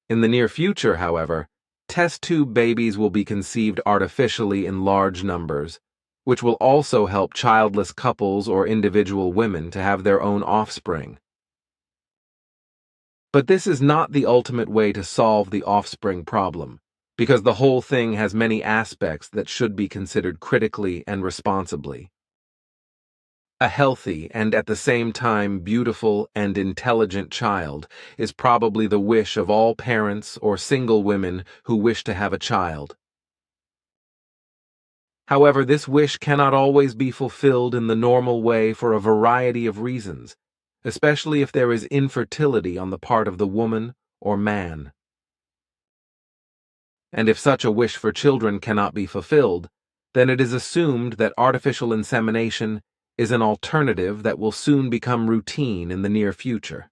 In the near future, however, test tube babies will be conceived artificially in large numbers, which will also help childless couples or individual women to have their own offspring. But this is not the ultimate way to solve the offspring problem, because the whole thing has many aspects that should be considered critically and responsibly. A healthy and at the same time beautiful and intelligent child is probably the wish of all parents or single women who wish to have a child. However, this wish cannot always be fulfilled in the normal way for a variety of reasons, especially if there is infertility on the part of the woman or man. and if such a wish for children cannot be fulfilled, then it is assumed that artificial insemination is an alternative that will soon become routine in the near future.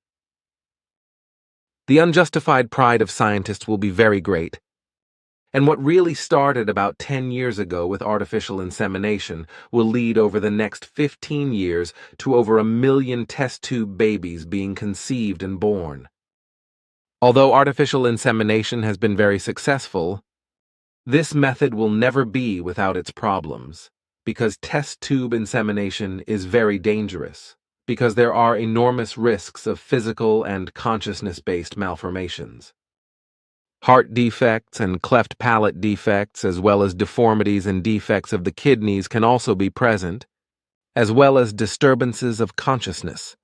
The unjustified pride of scientists will be very great, and what really started about 10 years ago with artificial insemination will lead over the next 15 years to over 1 million test tube babies being conceived and born. Although artificial insemination has been very successful, this method will never be without its problems, because test tube insemination is very dangerous, because there are enormous risks of physical and consciousness-based malformations. Heart defects and cleft palate defects, as well as deformities and defects of the kidneys, can also be present, as well as disturbances of consciousness.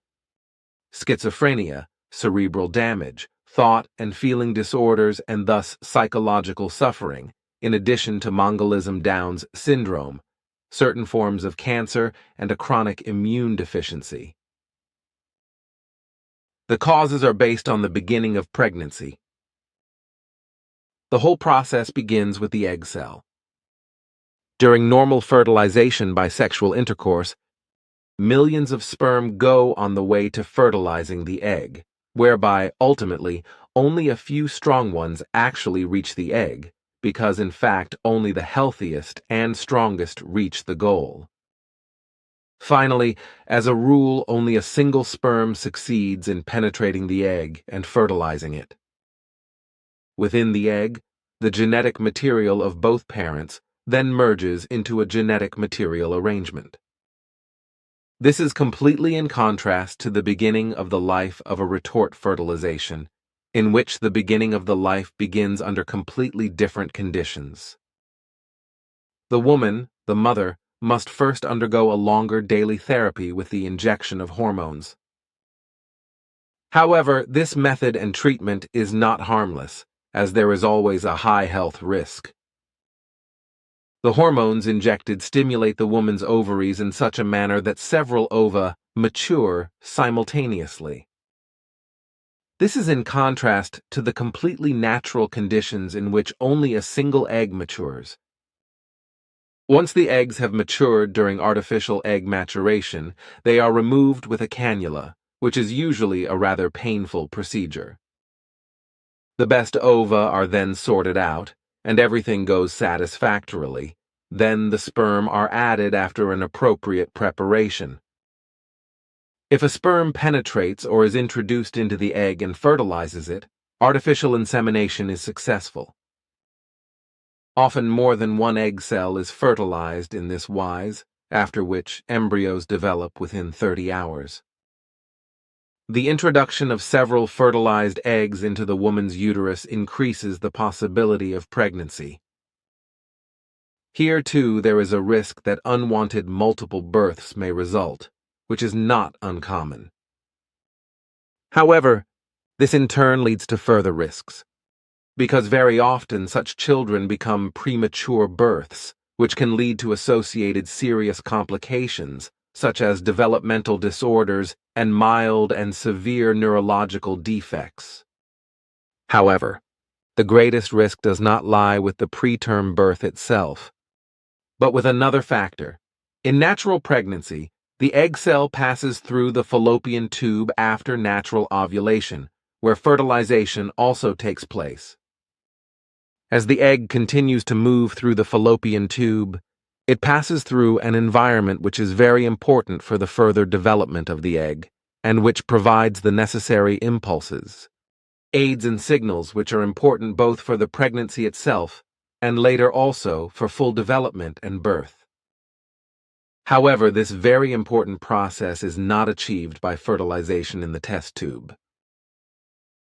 Schizophrenia, cerebral damage, thought and feeling disorders, and thus psychological suffering, in addition to Mongolism-Downs syndrome, certain forms of cancer, and a chronic immune deficiency. The causes are based on the beginning of pregnancy. The whole process begins with the egg cell. During normal fertilization by sexual intercourse, millions of sperm go on the way to fertilizing the egg, whereby, ultimately, only a few strong ones actually reach the egg, because in fact only the healthiest and strongest reach the goal. Finally, as a rule, only a single sperm succeeds in penetrating the egg and fertilizing it. Within the egg, the genetic material of both parents then merges into a genetic material arrangement. This is completely in contrast to the beginning of the life of a retort fertilization, in which the beginning of the life begins under completely different conditions. The woman, the mother, must first undergo a longer daily therapy with the injection of hormones. However, this method and treatment is not harmless, as there is always a high health risk. The hormones injected stimulate the woman's ovaries in such a manner that several ova mature simultaneously. This is in contrast to the completely natural conditions in which only a single egg matures. Once the eggs have matured during artificial egg maturation, they are removed with a cannula, which is usually a rather painful procedure. The best ova are then sorted out, and everything goes satisfactorily. Then the sperm are added after an appropriate preparation. If a sperm penetrates or is introduced into the egg and fertilizes it, artificial insemination is successful. Often more than one egg cell is fertilized in this wise, after which embryos develop within 30 hours. The introduction of several fertilized eggs into the woman's uterus increases the possibility of pregnancy. Here, too, there is a risk that unwanted multiple births may result, which is not uncommon. However, this in turn leads to further risks, because very often such children become premature births, which can lead to associated serious complications, such as developmental disorders and mild and severe neurological defects. However, the greatest risk does not lie with the preterm birth itself, but with another factor. In natural pregnancy, the egg cell passes through the fallopian tube after natural ovulation, where fertilization also takes place. As the egg continues to move through the fallopian tube, it passes through an environment which is very important for the further development of the egg, and which provides the necessary impulses, aids and signals which are important both for the pregnancy itself and later also for full development and birth. However, this very important process is not achieved by fertilization in the test tube.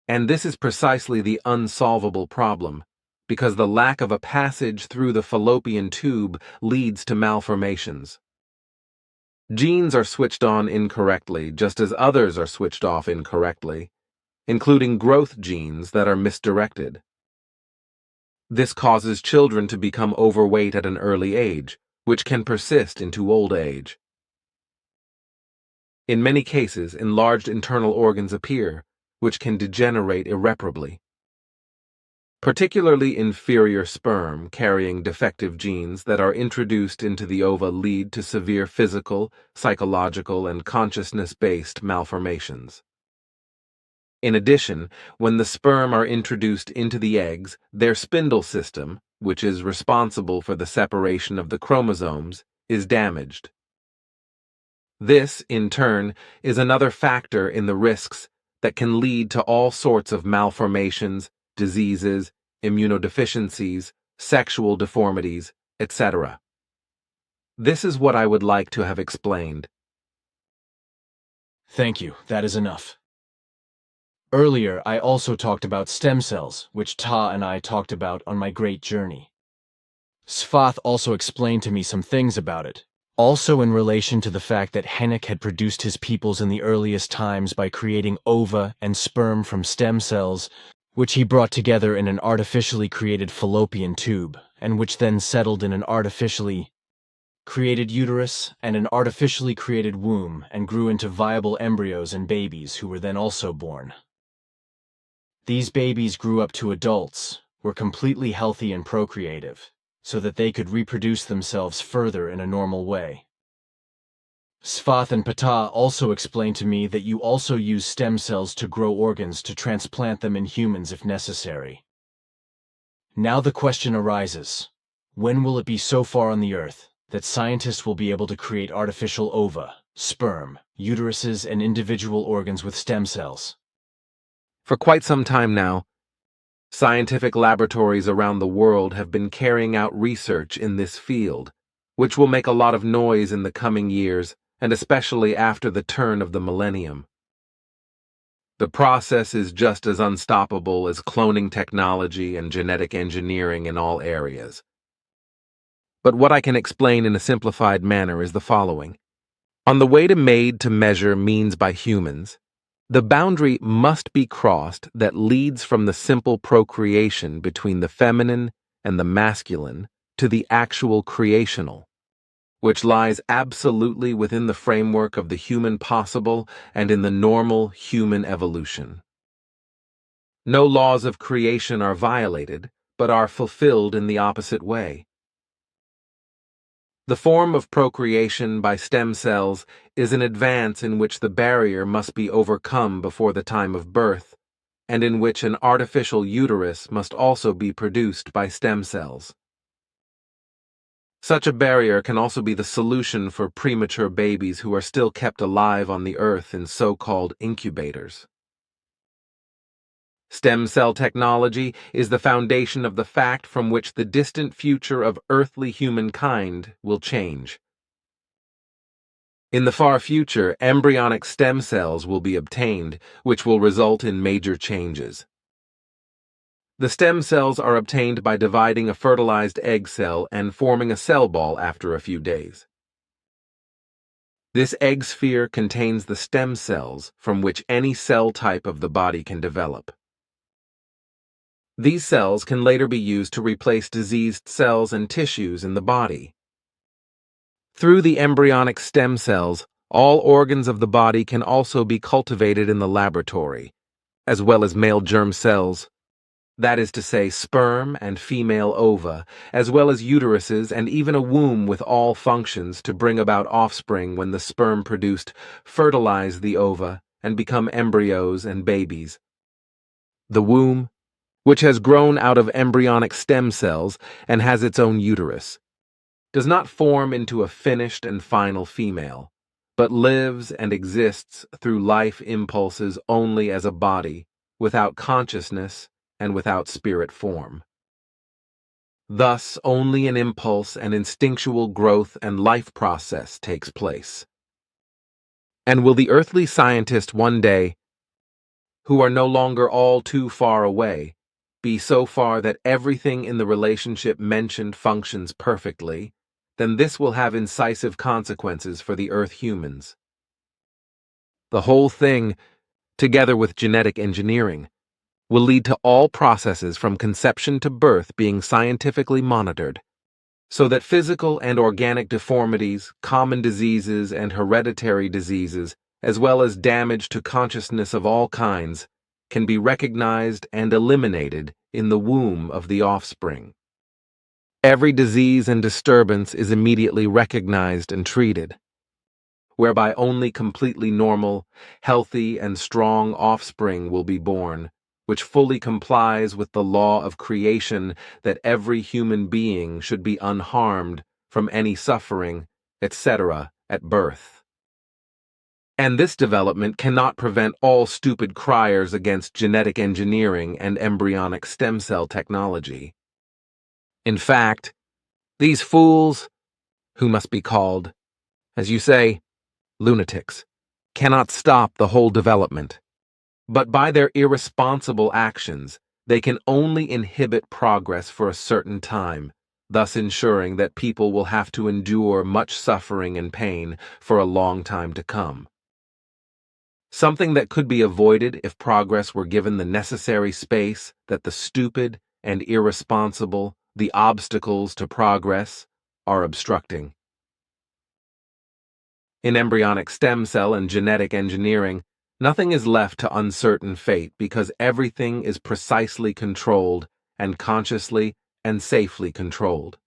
And this is precisely the unsolvable problem, because the lack of a passage through the fallopian tube leads to malformations. Genes are switched on incorrectly, just as others are switched off incorrectly, including growth genes that are misdirected. This causes children to become overweight at an early age, which can persist into old age. In many cases, enlarged internal organs appear, which can degenerate irreparably. Particularly inferior sperm carrying defective genes that are introduced into the ova lead to severe physical, psychological, and consciousness-based malformations. In addition, when the sperm are introduced into the eggs, their spindle system, which is responsible for the separation of the chromosomes, is damaged. This, in turn, is another factor in the risks that can lead to all sorts of malformations, diseases, immunodeficiencies, sexual deformities, etc. This is what I would like to have explained. Thank you, that is enough. Earlier, I also talked about stem cells, which Ta and I talked about on my great journey. Svath also explained to me some things about it, also in relation to the fact that Hennek had produced his peoples in the earliest times by creating ova and sperm from stem cells, which he brought together in an artificially created fallopian tube, and which then settled in an artificially created uterus and an artificially created womb and grew into viable embryos and babies who were then also born. These babies grew up to adults, were completely healthy and procreative, so that they could reproduce themselves further in a normal way. Svath and Ptah also explained to me that you also use stem cells to grow organs to transplant them in humans if necessary. Now the question arises, when will it be so far on the Earth that scientists will be able to create artificial ova, sperm, uteruses, and individual organs with stem cells? For quite some time now, scientific laboratories around the world have been carrying out research in this field, which will make a lot of noise in the coming years, and especially after the turn of the millennium. The process is just as unstoppable as cloning technology and genetic engineering in all areas. But what I can explain in a simplified manner is the following. On the way to made-to-measure means by humans, the boundary must be crossed that leads from the simple procreation between the feminine and the masculine to the actual creational, which lies absolutely within the framework of the human possible and in the normal human evolution. No laws of creation are violated, but are fulfilled in the opposite way. The form of procreation by stem cells is an advance in which the barrier must be overcome before the time of birth, and in which an artificial uterus must also be produced by stem cells. Such a barrier can also be the solution for premature babies who are still kept alive on the earth in so-called incubators. Stem cell technology is the foundation of the fact from which the distant future of earthly humankind will change. In the far future, embryonic stem cells will be obtained, which will result in major changes. The stem cells are obtained by dividing a fertilized egg cell and forming a cell ball after a few days. This egg sphere contains the stem cells from which any cell type of the body can develop. These cells can later be used to replace diseased cells and tissues in the body. Through the embryonic stem cells, all organs of the body can also be cultivated in the laboratory, as well as male germ cells, that is to say, sperm and female ova, as well as uteruses and even a womb with all functions to bring about offspring when the sperm produced fertilize the ova and become embryos and babies. The womb, which has grown out of embryonic stem cells and has its own uterus, does not form into a finished and final female, but lives and exists through life impulses only as a body, without consciousness and without spirit form. Thus, only an impulse and instinctual growth and life process takes place. And will the earthly scientist one day, who are no longer all too far away, be so far that everything in the relationship mentioned functions perfectly, then this will have incisive consequences for the Earth humans. The whole thing, together with genetic engineering, will lead to all processes from conception to birth being scientifically monitored, so that physical and organic deformities, common diseases and hereditary diseases, as well as damage to consciousness of all kinds, can be recognized and eliminated in the womb of the offspring. Every disease and disturbance is immediately recognized and treated, whereby only completely normal, healthy, and strong offspring will be born, which fully complies with the law of creation that every human being should be unharmed from any suffering, etc., at birth. And this development cannot prevent all stupid criers against genetic engineering and embryonic stem cell technology. In fact, these fools, who must be called, as you say, lunatics, cannot stop the whole development. But by their irresponsible actions, they can only inhibit progress for a certain time, thus ensuring that people will have to endure much suffering and pain for a long time to come. Something that could be avoided if progress were given the necessary space that the stupid and irresponsible, the obstacles to progress, are obstructing. In embryonic stem cell and genetic engineering, nothing is left to uncertain fate because everything is precisely controlled and consciously and safely controlled.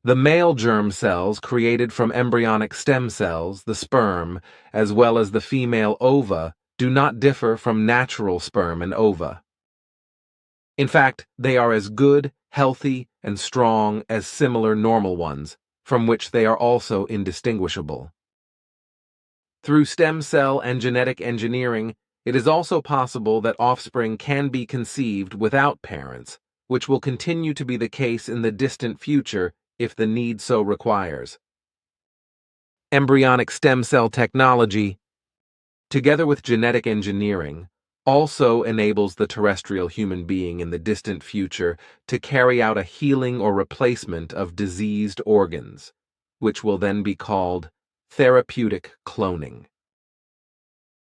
The male germ cells created from embryonic stem cells, the sperm, as well as the female ova, do not differ from natural sperm and ova. In fact, they are as good, healthy, and strong as similar normal ones, from which they are also indistinguishable. Through stem cell and genetic engineering, it is also possible that offspring can be conceived without parents, which will continue to be the case in the distant future if the need so requires. Embryonic stem cell technology, together with genetic engineering, also enables the terrestrial human being in the distant future to carry out a healing or replacement of diseased organs, which will then be called therapeutic cloning.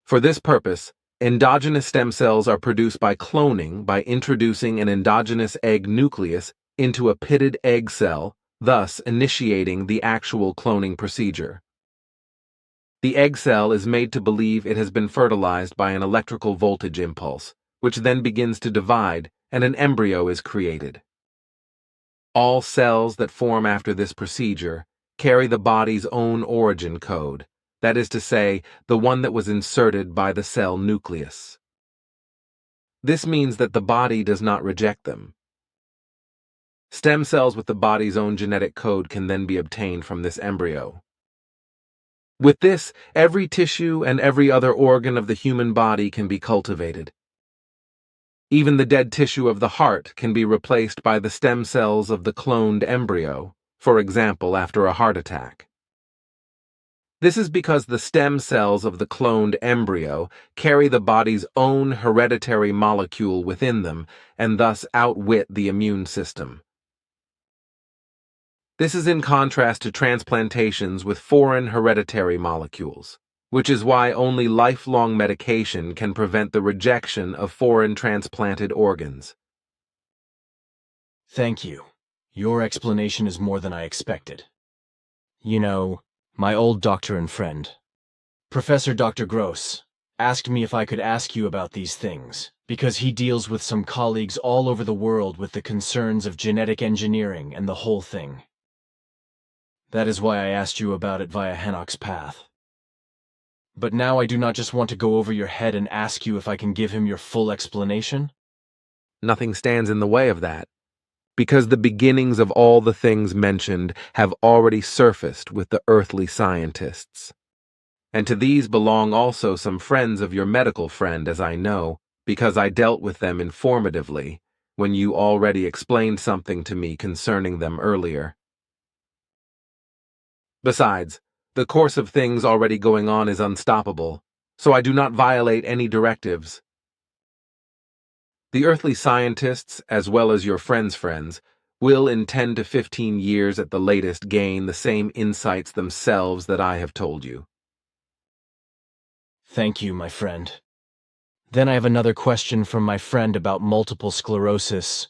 For this purpose, endogenous stem cells are produced by cloning by introducing an endogenous egg nucleus into a pitted egg cell, thus initiating the actual cloning procedure. The egg cell is made to believe it has been fertilized by an electrical voltage impulse, which then begins to divide, and an embryo is created. All cells that form after this procedure carry the body's own origin code, that is to say, the one that was inserted by the cell nucleus. This means that the body does not reject them. Stem cells with the body's own genetic code can then be obtained from this embryo. With this, every tissue and every other organ of the human body can be cultivated. Even the dead tissue of the heart can be replaced by the stem cells of the cloned embryo, for example, after a heart attack. This is because the stem cells of the cloned embryo carry the body's own hereditary molecule within them and thus outwit the immune system. This is in contrast to transplantations with foreign hereditary molecules, which is why only lifelong medication can prevent the rejection of foreign transplanted organs. Thank you. Your explanation is more than I expected. You know, my old doctor and friend, Professor Dr. Gross, asked me if I could ask you about these things, because he deals with some colleagues all over the world with the concerns of genetic engineering and the whole thing. That is why I asked you about it via Henoch's path. But now I do not just want to go over your head and ask you if I can give him your full explanation. Nothing stands in the way of that, because the beginnings of all the things mentioned have already surfaced with the earthly scientists. And to these belong also some friends of your medical friend, as I know, because I dealt with them informatively when you already explained something to me concerning them earlier. Besides, the course of things already going on is unstoppable, so I do not violate any directives. The earthly scientists, as well as your friends' friends, will in 10 to 15 years at the latest gain the same insights themselves that I have told you. Thank you, my friend. Then I have another question from my friend about multiple sclerosis,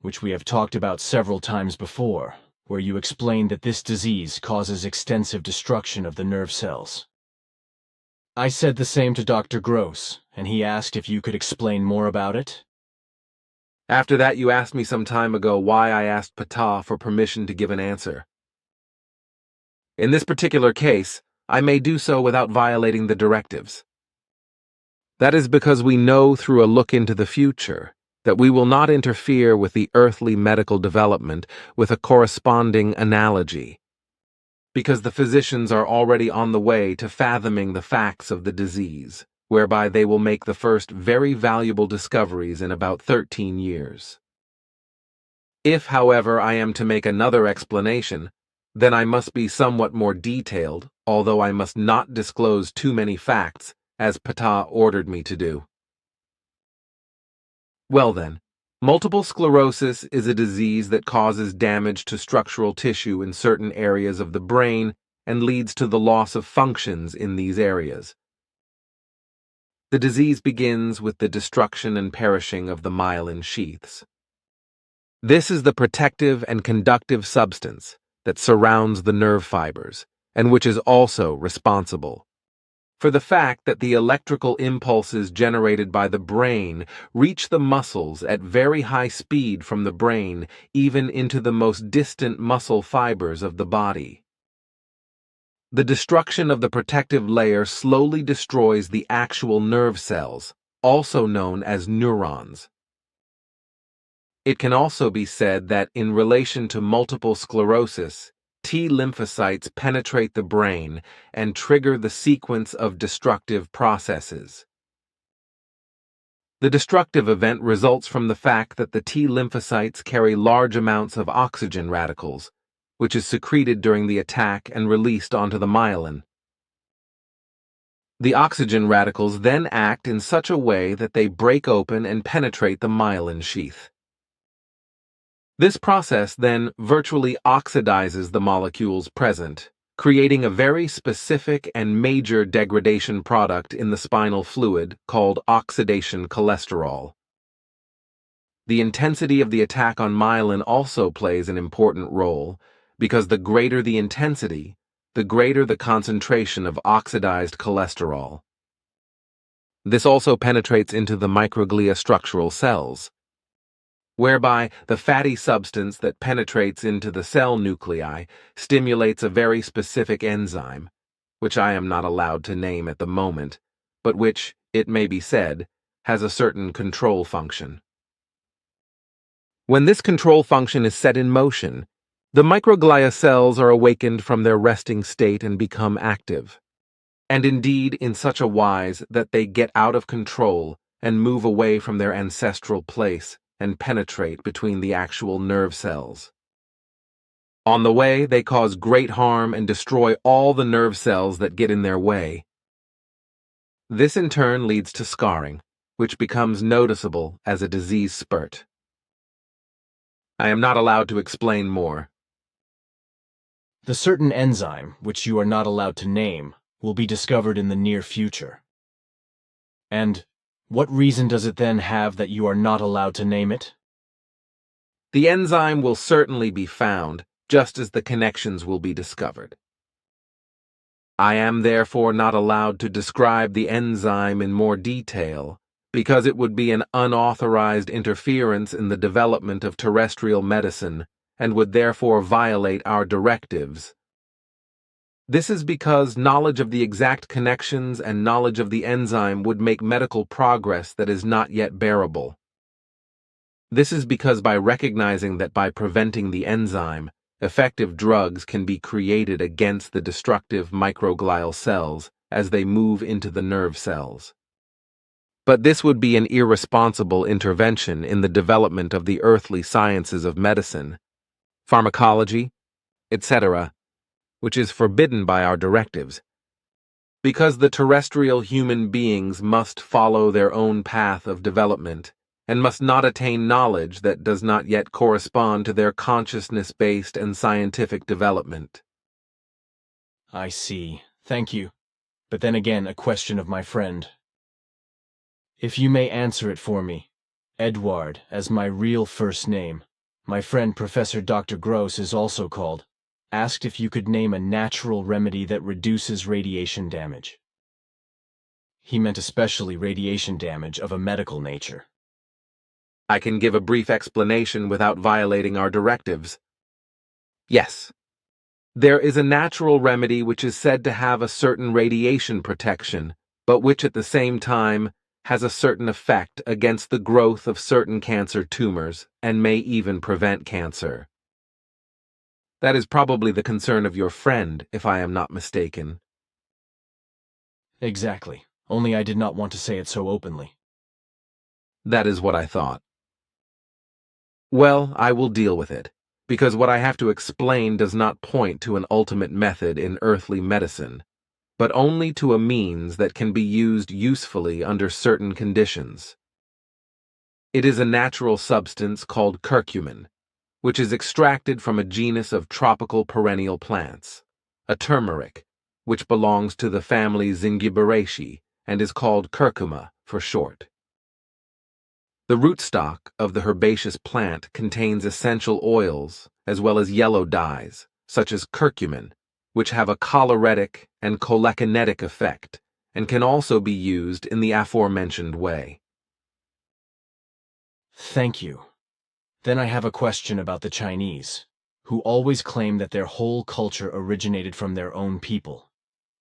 which we have talked about several times before, where you explained that this disease causes extensive destruction of the nerve cells. I said the same to Dr. Gross, and he asked if you could explain more about it. After that, you asked me some time ago why I asked Ptah for permission to give an answer. In this particular case, I may do so without violating the directives. That is because we know through a look into the future that we will not interfere with the earthly medical development with a corresponding analogy, because the physicians are already on the way to fathoming the facts of the disease, whereby they will make the first very valuable discoveries in about 13 years. If, however, I am to make another explanation, then I must be somewhat more detailed, although I must not disclose too many facts, as Ptah ordered me to do. Well then, multiple sclerosis is a disease that causes damage to structural tissue in certain areas of the brain and leads to the loss of functions in these areas. The disease begins with the destruction and perishing of the myelin sheaths. This is the protective and conductive substance that surrounds the nerve fibers, and which is also responsible for the fact that the electrical impulses generated by the brain reach the muscles at very high speed from the brain even into the most distant muscle fibers of the body. The destruction of the protective layer slowly destroys the actual nerve cells, also known as neurons. It can also be said that in relation to multiple sclerosis, T lymphocytes penetrate the brain and trigger the sequence of destructive processes. The destructive event results from the fact that the T lymphocytes carry large amounts of oxygen radicals, which is secreted during the attack and released onto the myelin. The oxygen radicals then act in such a way that they break open and penetrate the myelin sheath. This process then virtually oxidizes the molecules present, creating a very specific and major degradation product in the spinal fluid called oxidation cholesterol. The intensity of the attack on myelin also plays an important role, because the greater the intensity, the greater the concentration of oxidized cholesterol. This also penetrates into the microglia structural cells, whereby the fatty substance that penetrates into the cell nuclei stimulates a very specific enzyme, which I am not allowed to name at the moment, but which, it may be said, has a certain control function. When this control function is set in motion, the microglia cells are awakened from their resting state and become active, and indeed in such a wise that they get out of control and move away from their ancestral place and penetrate between the actual nerve cells. On the way, they cause great harm and destroy all the nerve cells that get in their way. This in turn leads to scarring, which becomes noticeable as a disease spurt. I am not allowed to explain more. The certain enzyme, which you are not allowed to name, will be discovered in the near future. And what reason does it then have that you are not allowed to name it? The enzyme will certainly be found, just as the connections will be discovered. I am therefore not allowed to describe the enzyme in more detail, because it would be an unauthorized interference in the development of terrestrial medicine and would therefore violate our directives. This is because knowledge of the exact connections and knowledge of the enzyme would make medical progress that is not yet bearable. This is because by recognizing that by preventing the enzyme, effective drugs can be created against the destructive microglial cells as they move into the nerve cells. But this would be an irresponsible intervention in the development of the earthly sciences of medicine, pharmacology, etc., which is forbidden by our directives, because the terrestrial human beings must follow their own path of development and must not attain knowledge that does not yet correspond to their consciousness-based and scientific development. I see. Thank you. But then again, a question of my friend. If you may answer it for me, Edward, as my real first name, my friend Professor Dr. Gross is also called, asked if you could name a natural remedy that reduces radiation damage. He meant especially radiation damage of a medical nature. I can give a brief explanation without violating our directives. Yes. There is a natural remedy which is said to have a certain radiation protection, but which at the same time has a certain effect against the growth of certain cancer tumors and may even prevent cancer. That is probably the concern of your friend, if I am not mistaken. Exactly. Only I did not want to say it so openly. That is what I thought. Well, I will deal with it, because what I have to explain does not point to an ultimate method in earthly medicine, but only to a means that can be used usefully under certain conditions. It is a natural substance called curcumin, which is extracted from a genus of tropical perennial plants, a turmeric, which belongs to the family Zingiberaceae and is called curcuma for short. The rootstock of the herbaceous plant contains essential oils as well as yellow dyes, such as curcumin, which have a choleretic and cholekinetic effect and can also be used in the aforementioned way. Thank you. Then I have a question about the Chinese, who always claim that their whole culture originated from their own people.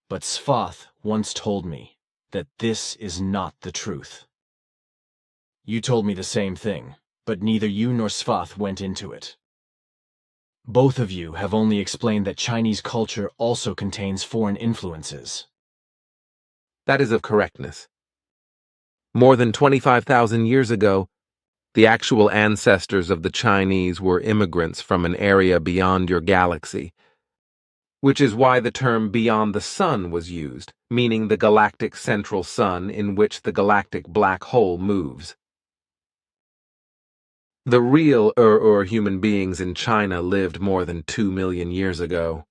But Sfath once told me that this is not the truth. You told me the same thing, but neither you nor Sfath went into it. Both of you have only explained that Chinese culture also contains foreign influences. That is of correctness. More than 25,000 years ago, the actual ancestors of the Chinese were immigrants from an area beyond your galaxy, which is why the term beyond the sun was used, meaning the galactic central sun in which the galactic black hole moves. The real human beings in China lived more than 2 million years ago.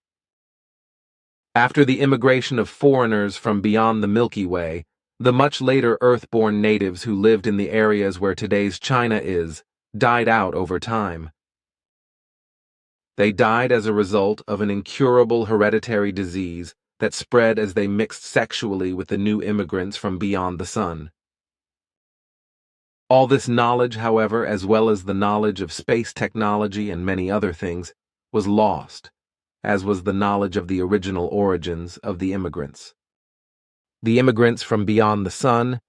After the immigration of foreigners from beyond the Milky Way, the much later Earth-born natives who lived in the areas where today's China is died out over time. They died as a result of an incurable hereditary disease that spread as they mixed sexually with the new immigrants from beyond the sun. All this knowledge, however, as well as the knowledge of space technology and many other things, was lost, as was the knowledge of the original origins of the immigrants. The immigrants from beyond the sun,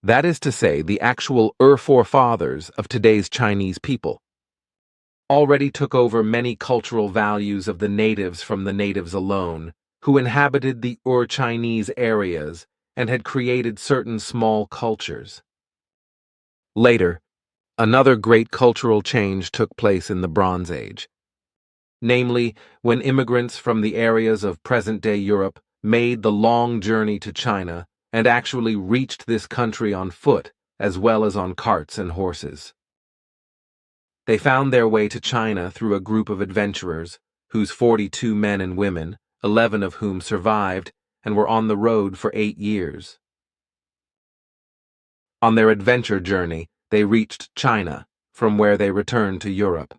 that is to say, the actual forefathers of today's Chinese people, already took over many cultural values of the natives from the natives alone, who inhabited the Chinese areas and had created certain small cultures. Later, another great cultural change took place in the Bronze Age. Namely, when immigrants from the areas of present-day Europe made the long journey to China and actually reached this country on foot as well as on carts and horses. They found their way to China through a group of adventurers, whose 42 men and women, 11 of whom survived and were on the road for 8 years. On their adventure journey, they reached China, from where they returned to Europe.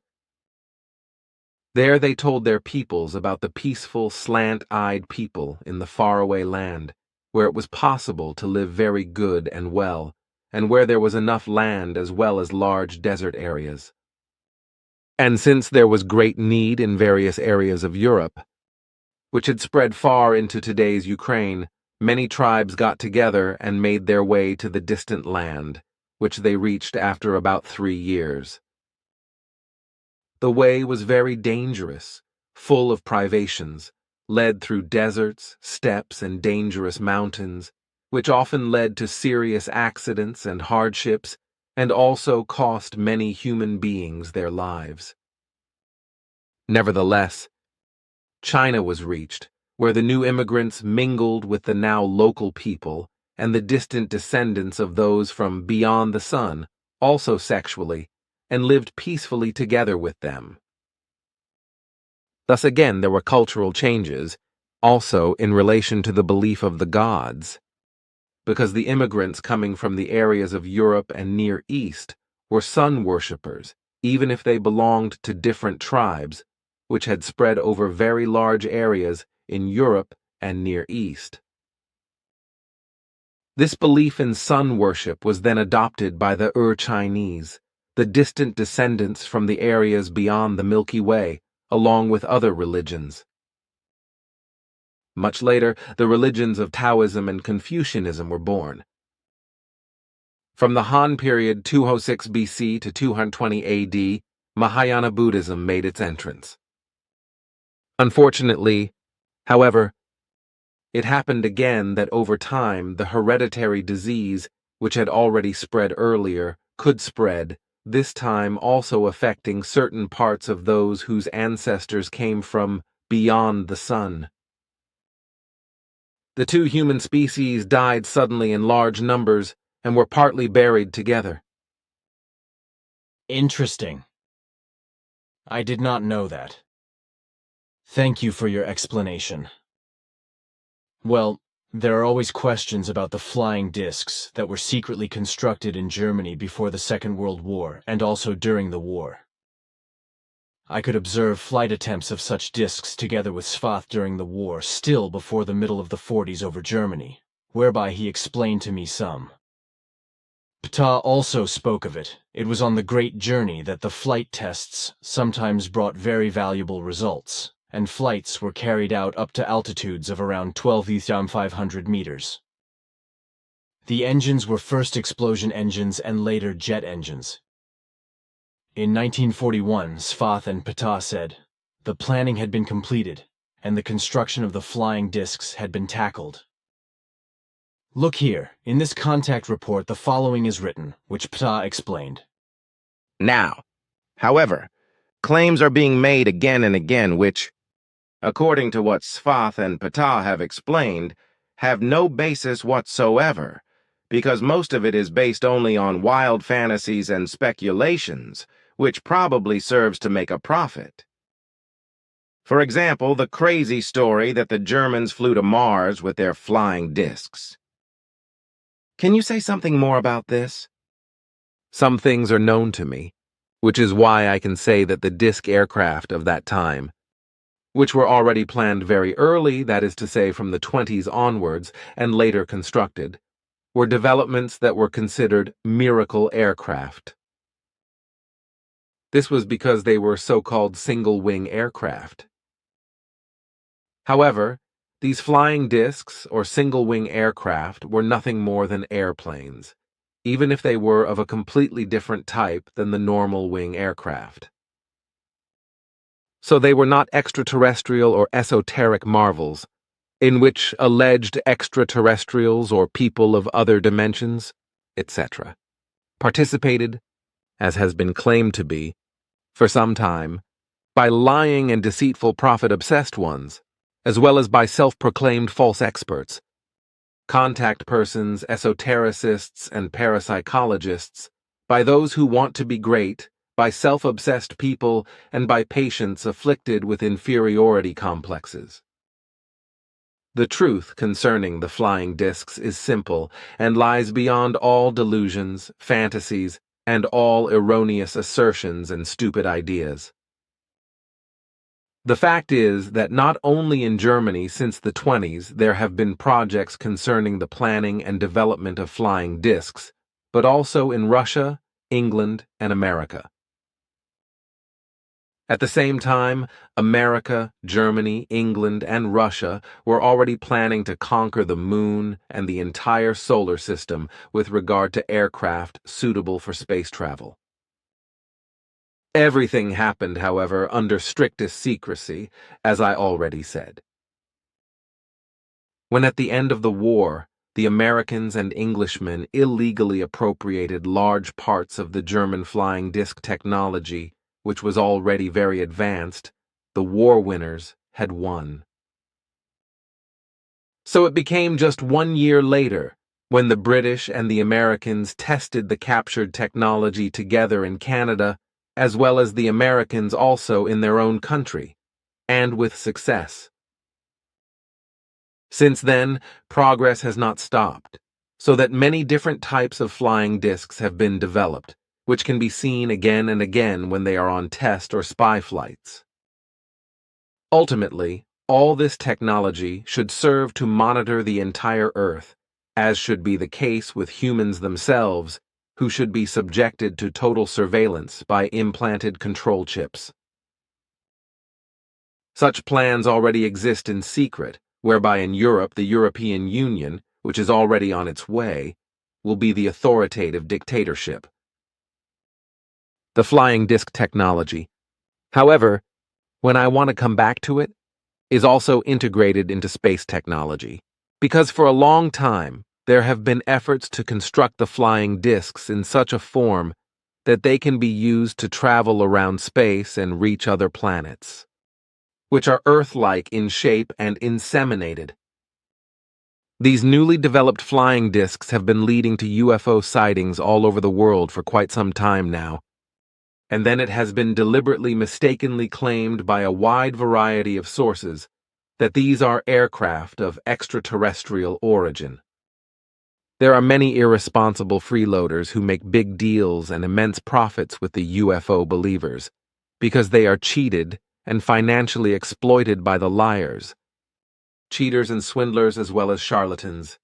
There they told their peoples about the peaceful, slant-eyed people in the faraway land, where it was possible to live very good and well, and where there was enough land as well as large desert areas. And since there was great need in various areas of Europe, which had spread far into today's Ukraine, many tribes got together and made their way to the distant land, which they reached after about 3 years. The way was very dangerous, full of privations, led through deserts, steppes, and dangerous mountains, which often led to serious accidents and hardships, and also cost many human beings their lives. Nevertheless, China was reached, where the new immigrants mingled with the now local people and the distant descendants of those from beyond the sun, also sexually, and lived peacefully together with them. Thus again there were cultural changes, also in relation to the belief of the gods, because the immigrants coming from the areas of Europe and Near East were sun worshippers, even if they belonged to different tribes, which had spread over very large areas in Europe and Near East. This belief in sun worship was then adopted by the Chinese, the distant descendants from the areas beyond the Milky Way, along with other religions. Much later, the religions of Taoism and Confucianism were born. From the Han period 206 BC to 220 AD, Mahayana Buddhism made its entrance. Unfortunately, however, it happened again that over time the hereditary disease, which had already spread earlier, could spread, this time also affecting certain parts of those whose ancestors came from beyond the sun. The two human species died suddenly in large numbers and were partly buried together. Interesting. I did not know that. Thank you for your explanation. Well, there are always questions about the flying discs that were secretly constructed in Germany before the Second World War and also during the war. I could observe flight attempts of such discs together with Sfath during the war still before the middle of the 40s over Germany, whereby he explained to me some. Ptah also spoke of it. It was on the Great Journey that the flight tests sometimes brought very valuable results, and flights were carried out up to altitudes of around 12,500 meters. The engines were first explosion engines and later jet engines. In 1941, Sfath and Ptah said, the planning had been completed, and the construction of the flying discs had been tackled. Look here, in this contact report the following is written, which Ptah explained. Now, however, claims are being made again and again which, according to what Sfath and Ptah have explained, have no basis whatsoever, because most of it is based only on wild fantasies and speculations, which probably serves to make a profit. For example, the crazy story that the Germans flew to Mars with their flying discs. Can you say something more about this? Some things are known to me, which is why I can say that the disc aircraft of that time, which were already planned very early, that is to say from the 20s onwards, and later constructed, were developments that were considered miracle aircraft. This was because they were so-called single-wing aircraft. However, these flying discs or single-wing aircraft were nothing more than airplanes, even if they were of a completely different type than the normal wing aircraft. So they were not extraterrestrial or esoteric marvels, in which alleged extraterrestrials or people of other dimensions, etc., participated, as has been claimed to be, for some time, by lying and deceitful profit-obsessed ones, as well as by self-proclaimed false experts, contact persons, esotericists, and parapsychologists, by those who want to be great, by self-obsessed people, and by patients afflicted with inferiority complexes. The truth concerning the flying discs is simple and lies beyond all delusions, fantasies, and all erroneous assertions and stupid ideas. The fact is that not only in Germany since the 20s there have been projects concerning the planning and development of flying discs, but also in Russia, England, and America. At the same time, America, Germany, England, and Russia were already planning to conquer the moon and the entire solar system with regard to aircraft suitable for space travel. Everything happened, however, under strictest secrecy, as I already said. When at the end of the war, the Americans and Englishmen illegally appropriated large parts of the German flying disc technology, which was already very advanced, the war winners had won. So it became just 1 year later, when the British and the Americans tested the captured technology together in Canada, as well as the Americans also in their own country, and with success. Since then, progress has not stopped, so that many different types of flying discs have been developed, which can be seen again and again when they are on test or spy flights. Ultimately, all this technology should serve to monitor the entire Earth, as should be the case with humans themselves, who should be subjected to total surveillance by implanted control chips. Such plans already exist in secret, whereby in Europe the European Union, which is already on its way, will be the authoritative dictatorship. The flying disc technology, however, when I want to come back to it, is also integrated into space technology, because for a long time there have been efforts to construct the flying discs in such a form that they can be used to travel around space and reach other planets, which are Earth-like in shape and inseminated. These newly developed flying discs have been leading to UFO sightings all over the world for quite some time now, and then it has been deliberately mistakenly claimed by a wide variety of sources that these are aircraft of extraterrestrial origin. There are many irresponsible freeloaders who make big deals and immense profits with the UFO believers because they are cheated and financially exploited by the liars, cheaters and swindlers as well as charlatans.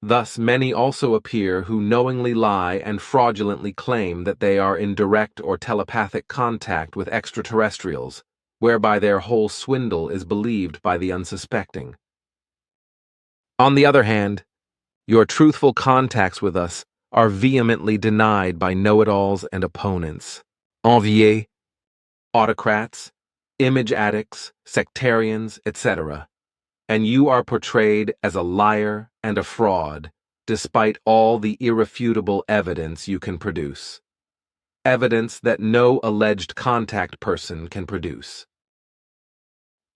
Thus, many also appear who knowingly lie and fraudulently claim that they are in direct or telepathic contact with extraterrestrials, whereby their whole swindle is believed by the unsuspecting. On the other hand, your truthful contacts with us are vehemently denied by know-it-alls and opponents, enviés, autocrats, image addicts, sectarians, etc., and you are portrayed as a liar and a fraud, despite all the irrefutable evidence you can produce. Evidence that no alleged contact person can produce.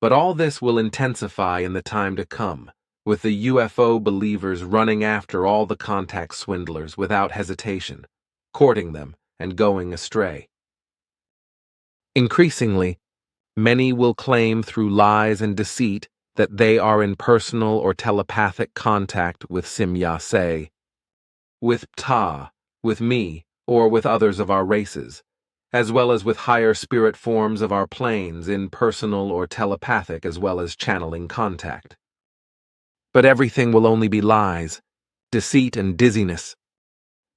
But all this will intensify in the time to come, with the UFO believers running after all the contact swindlers without hesitation, courting them and going astray. Increasingly, many will claim through lies and deceit that they are in personal or telepathic contact with Simya-Se, with Ptah, with me, or with others of our races, as well as with higher spirit forms of our planes in personal or telepathic as well as channeling contact. But everything will only be lies, deceit and dizziness,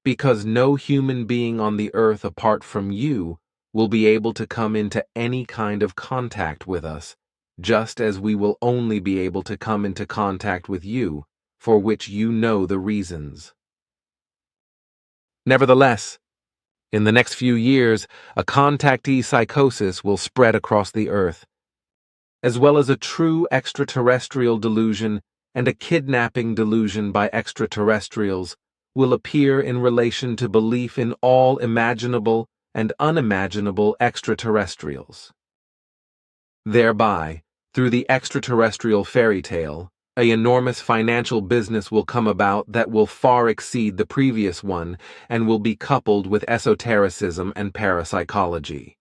because no human being on the earth apart from you will be able to come into any kind of contact with us, just as we will only be able to come into contact with you, for which you know the reasons. Nevertheless, in the next few years, a contactee psychosis will spread across the earth, as well as a true extraterrestrial delusion and a kidnapping delusion by extraterrestrials will appear in relation to belief in all imaginable and unimaginable extraterrestrials. Thereby, through the extraterrestrial fairy tale, an enormous financial business will come about that will far exceed the previous one and will be coupled with esotericism and parapsychology.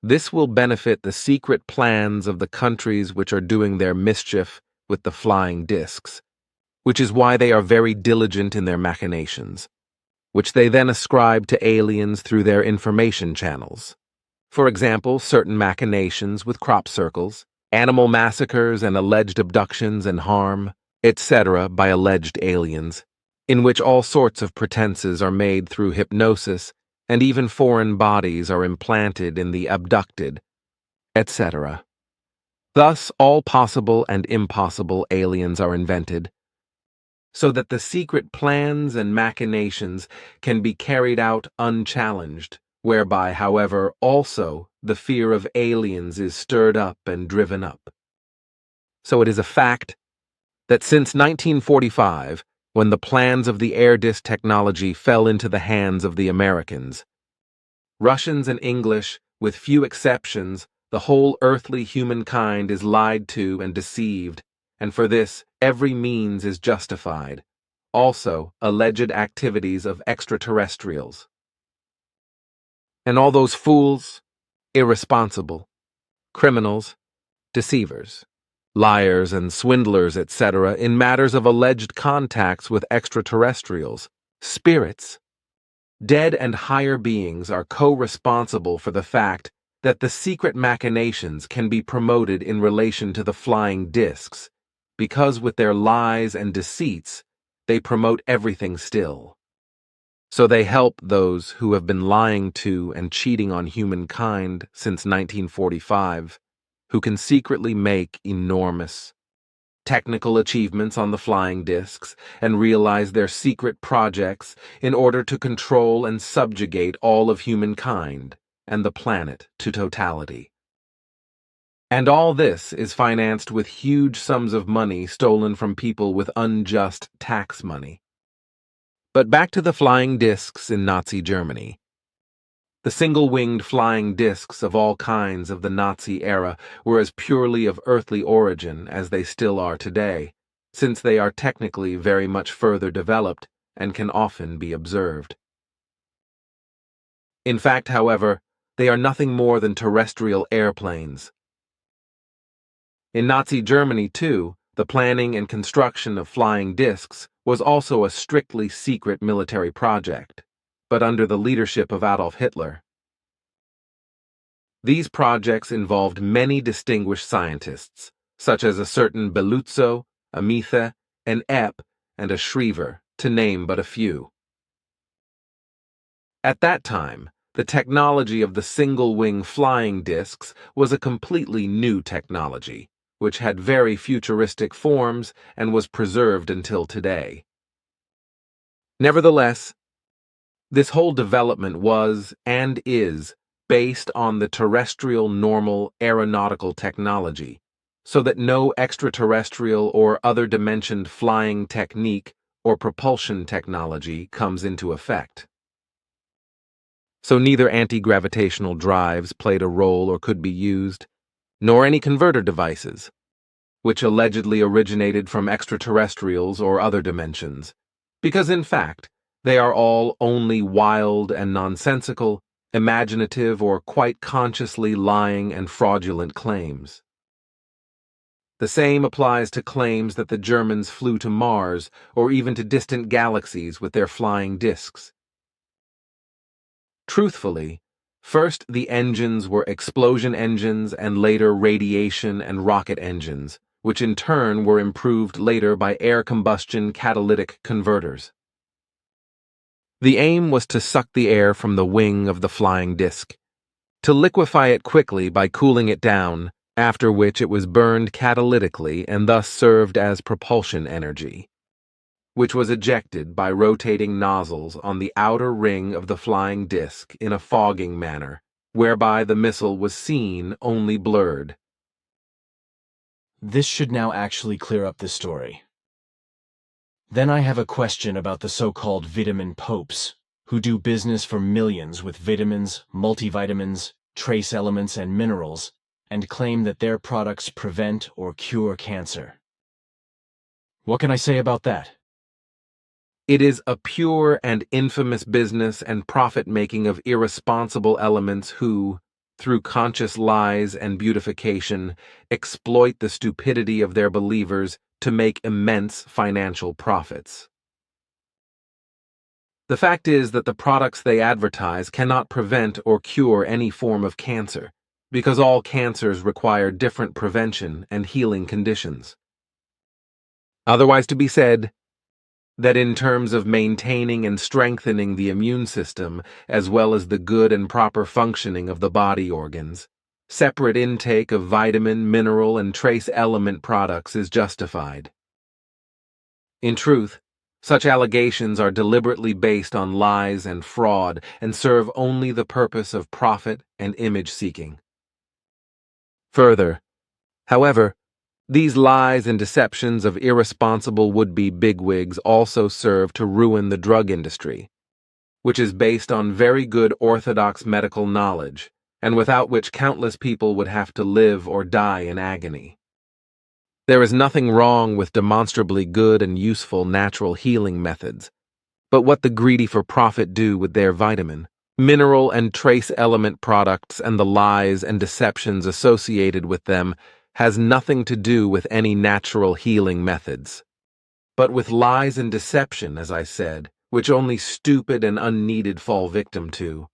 This will benefit the secret plans of the countries which are doing their mischief with the flying discs, which is why they are very diligent in their machinations, which they then ascribe to aliens through their information channels. For example, certain machinations with crop circles, animal massacres and alleged abductions and harm, etc. by alleged aliens, in which all sorts of pretenses are made through hypnosis and even foreign bodies are implanted in the abducted, etc. Thus, all possible and impossible aliens are invented, so that the secret plans and machinations can be carried out unchallenged, whereby, however, also the fear of aliens is stirred up and driven up. So it is a fact that since 1945, when the plans of the air disc technology fell into the hands of the Americans, Russians and English, with few exceptions, the whole earthly humankind is lied to and deceived, and for this every means is justified. Also, alleged activities of extraterrestrials. And all those fools, irresponsible, criminals, deceivers, liars and swindlers, etc., in matters of alleged contacts with extraterrestrials, spirits, dead and higher beings are co-responsible for the fact that the secret machinations can be promoted in relation to the flying discs, because with their lies and deceits, they promote everything still. So they help those who have been lying to and cheating on humankind since 1945, who can secretly make enormous technical achievements on the flying discs and realize their secret projects in order to control and subjugate all of humankind and the planet to totality. And all this is financed with huge sums of money stolen from people with unjust tax money. But back to the flying discs in Nazi Germany. The single-winged flying discs of all kinds of the Nazi era were as purely of earthly origin as they still are today, since they are technically very much further developed and can often be observed. In fact, however, they are nothing more than terrestrial airplanes. In Nazi Germany, too, the planning and construction of flying discs was also a strictly secret military project, but under the leadership of Adolf Hitler. These projects involved many distinguished scientists, such as a certain Beluzzo, a Methe, an Epp, and a Schriever, to name but a few. At that time, the technology of the single-wing flying discs was a completely new technology, which had very futuristic forms and was preserved until today. Nevertheless, this whole development was, and is, based on the terrestrial normal aeronautical technology, so that no extraterrestrial or other dimensioned flying technique or propulsion technology comes into effect. So neither anti-gravitational drives played a role or could be used, nor any converter devices, which allegedly originated from extraterrestrials or other dimensions, because in fact, they are all only wild and nonsensical, imaginative, or quite consciously lying and fraudulent claims. The same applies to claims that the Germans flew to Mars or even to distant galaxies with their flying discs. Truthfully, first the engines were explosion engines and later radiation and rocket engines, which in turn were improved later by air combustion catalytic converters. The aim was to suck the air from the wing of the flying disc, to liquefy it quickly by cooling it down, after which it was burned catalytically and thus served as propulsion energy, which was ejected by rotating nozzles on the outer ring of the flying disc in a fogging manner, whereby the missile was seen only blurred. This should now actually clear up the story. Then I have a question about the so-called vitamin popes, who do business for millions with vitamins, multivitamins, trace elements, and minerals, and claim that their products prevent or cure cancer. What can I say about that? It is a pure and infamous business and profit-making of irresponsible elements who, through conscious lies and beautification, exploit the stupidity of their believers to make immense financial profits. The fact is that the products they advertise cannot prevent or cure any form of cancer, because all cancers require different prevention and healing conditions. Otherwise to be said, that in terms of maintaining and strengthening the immune system, as well as the good and proper functioning of the body organs, separate intake of vitamin, mineral, and trace element products is justified. In truth, such allegations are deliberately based on lies and fraud and serve only the purpose of profit and image-seeking. Further, however, these lies and deceptions of irresponsible would-be bigwigs also serve to ruin the drug industry, which is based on very good orthodox medical knowledge, and without which countless people would have to live or die in agony. There is nothing wrong with demonstrably good and useful natural healing methods, but what the greedy for profit do with their vitamin, mineral, and trace element products and the lies and deceptions associated with them has nothing to do with any natural healing methods, but with lies and deception, as I said, which only stupid and unneeded fall victim to.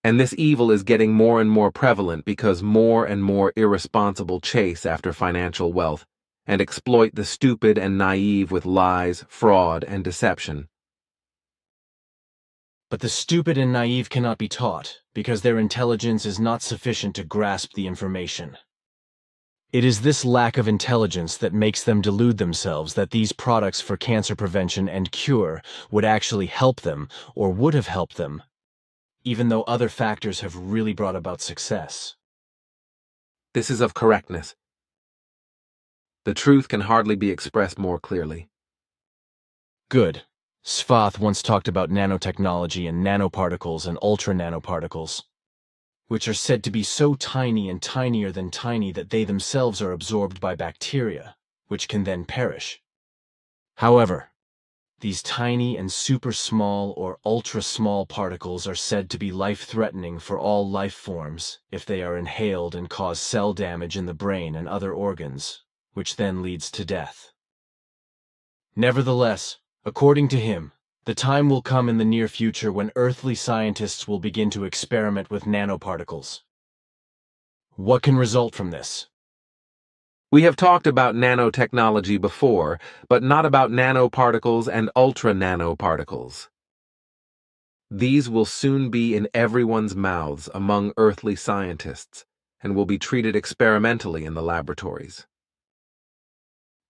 And this evil is getting more and more prevalent because more and more irresponsible chase after financial wealth, and exploit the stupid and naive with lies, fraud, and deception. But the stupid and naive cannot be taught, because their intelligence is not sufficient to grasp the information. It is this lack of intelligence that makes them delude themselves that these products for cancer prevention and cure would actually help them or would have helped them, even though other factors have really brought about success. This is of correctness. The truth can hardly be expressed more clearly. Good. Svath once talked about nanotechnology and nanoparticles and ultra-nanoparticles, which are said to be so tiny and tinier than tiny that they themselves are absorbed by bacteria, which can then perish. However, these tiny and super small or ultra-small particles are said to be life-threatening for all life forms if they are inhaled and cause cell damage in the brain and other organs, which then leads to death. Nevertheless, according to him, the time will come in the near future when earthly scientists will begin to experiment with nanoparticles. What can result from this? We have talked about nanotechnology before, but not about nanoparticles and ultra-nanoparticles. These will soon be in everyone's mouths among earthly scientists and will be treated experimentally in the laboratories.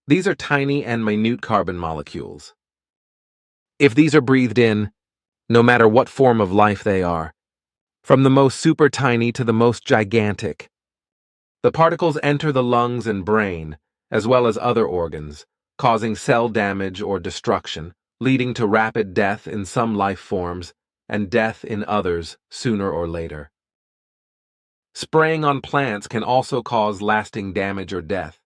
These are tiny and minute carbon molecules. If these are breathed in, no matter what form of life they are, from the most super tiny to the most gigantic, the particles enter the lungs and brain, as well as other organs, causing cell damage or destruction, leading to rapid death in some life forms and death in others sooner or later. Spraying on plants can also cause lasting damage or death.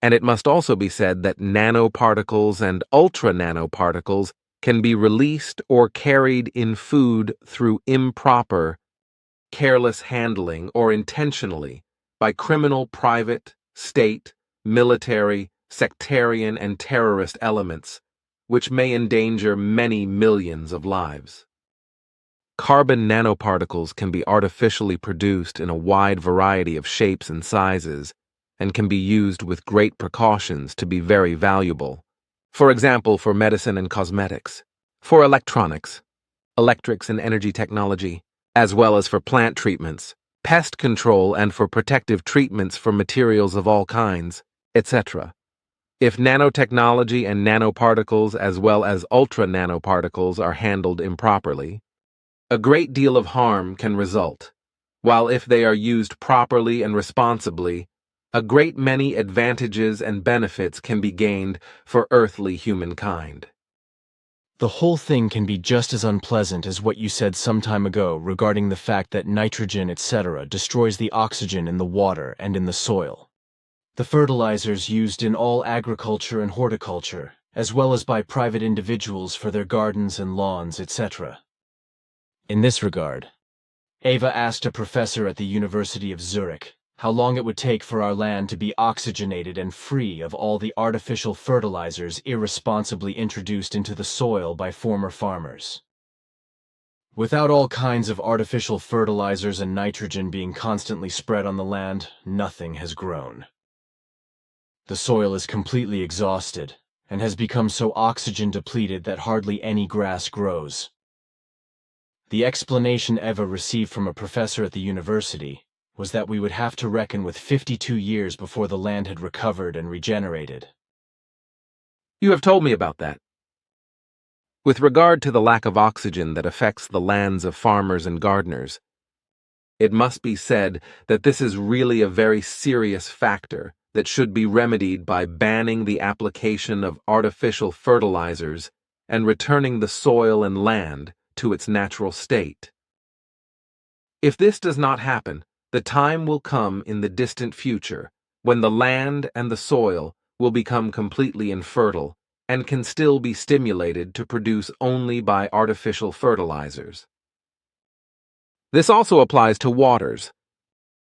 And it must also be said that nanoparticles and ultra-nanoparticles can be released or carried in food through improper, careless handling or intentionally by criminal private, state, military, sectarian, and terrorist elements, which may endanger many millions of lives. Carbon nanoparticles can be artificially produced in a wide variety of shapes and sizes, and can be used with great precautions to be very valuable. For example, for medicine and cosmetics, for electronics, electrics and energy technology, as well as for plant treatments, pest control, and for protective treatments for materials of all kinds, etc. If nanotechnology and nanoparticles as well as ultra-nanoparticles are handled improperly, a great deal of harm can result, while if they are used properly and responsibly, a great many advantages and benefits can be gained for earthly humankind. The whole thing can be just as unpleasant as what you said some time ago regarding the fact that nitrogen, etc., destroys the oxygen in the water and in the soil. The fertilizers used in all agriculture and horticulture, as well as by private individuals for their gardens and lawns, etc. In this regard, Ava asked a professor at the University of Zurich how long it would take for our land to be oxygenated and free of all the artificial fertilizers irresponsibly introduced into the soil by former farmers. Without all kinds of artificial fertilizers and nitrogen being constantly spread on the land, nothing has grown. The soil is completely exhausted and has become so oxygen depleted that hardly any grass grows. The explanation Eva received from a professor at the university was that we would have to reckon with 52 years before the land had recovered and regenerated. You have told me about that. With regard to the lack of oxygen that affects the lands of farmers and gardeners, it must be said that this is really a very serious factor that should be remedied by banning the application of artificial fertilizers and returning the soil and land to its natural state. If this does not happen, the time will come in the distant future when the land and the soil will become completely infertile and can still be stimulated to produce only by artificial fertilizers. This also applies to waters,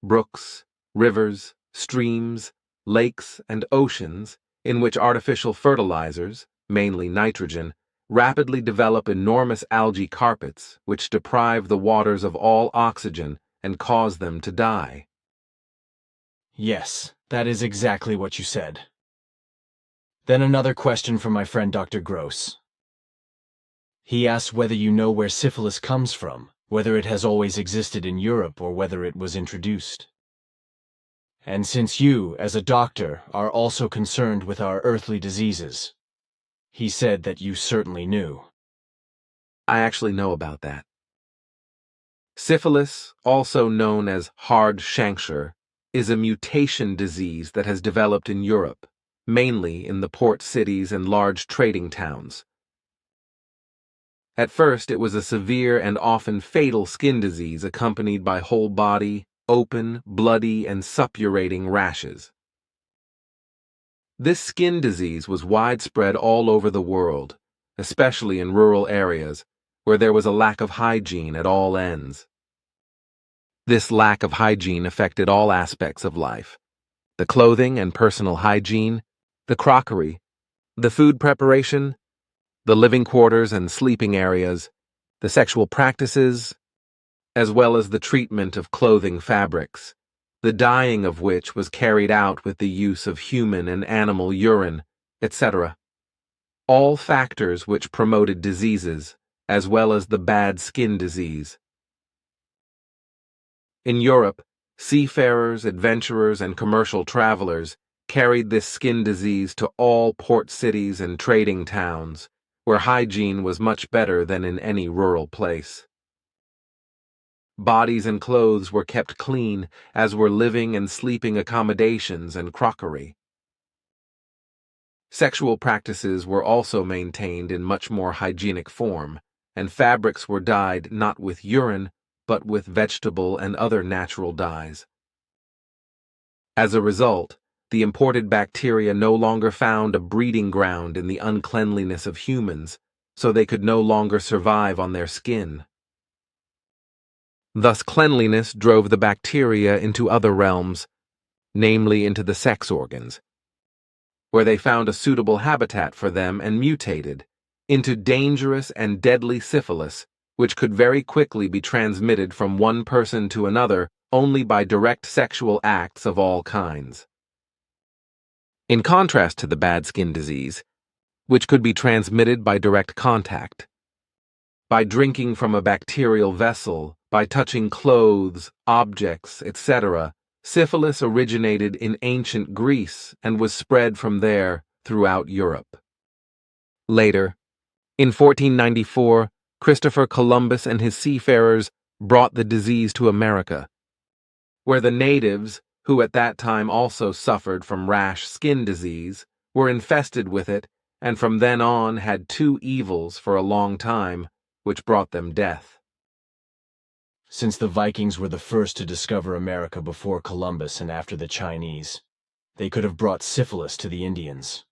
brooks, rivers, streams, lakes, and oceans in which artificial fertilizers, mainly nitrogen, rapidly develop enormous algae carpets which deprive the waters of all oxygen and cause them to die. Yes, That is exactly what you said. Then another question from my friend Dr. Gross. He asks whether you know where syphilis comes from, whether it has always existed in Europe or whether it was introduced. And since you, as a doctor, are also concerned with our earthly diseases, he said that you certainly knew. I actually know about that. Syphilis, also known as hard chancre, is a mutation disease that has developed in Europe, mainly in the port cities and large trading towns. At first, it was a severe and often fatal skin disease accompanied by whole body, open, bloody, and suppurating rashes. This skin disease was widespread all over the world, especially in rural areas, where there was a lack of hygiene at all ends. This lack of hygiene affected all aspects of life: the clothing and personal hygiene, the crockery, the food preparation, the living quarters and sleeping areas, the sexual practices, as well as the treatment of clothing fabrics, the dyeing of which was carried out with the use of human and animal urine, etc. All factors which promoted diseases, as well as the bad skin disease. In Europe, seafarers, adventurers, and commercial travelers carried this skin disease to all port cities and trading towns, where hygiene was much better than in any rural place. Bodies and clothes were kept clean, as were living and sleeping accommodations and crockery. Sexual practices were also maintained in much more hygienic form, and fabrics were dyed not with urine, but with vegetable and other natural dyes. As a result, the imported bacteria no longer found a breeding ground in the uncleanliness of humans, so they could no longer survive on their skin. Thus, cleanliness drove the bacteria into other realms, namely into the sex organs, where they found a suitable habitat for them and mutated into dangerous and deadly syphilis, which could very quickly be transmitted from one person to another only by direct sexual acts of all kinds. In contrast to the bad skin disease, which could be transmitted by direct contact, by drinking from a bacterial vessel, by touching clothes, objects, etc., syphilis originated in ancient Greece and was spread from there throughout Europe. Later, in 1494, Christopher Columbus and his seafarers brought the disease to America, where the natives, who at that time also suffered from rash skin disease, were infested with it, and from then on had two evils for a long time, which brought them death. Since the Vikings were the first to discover America before Columbus and after the Chinese, they could have brought syphilis to the Indians.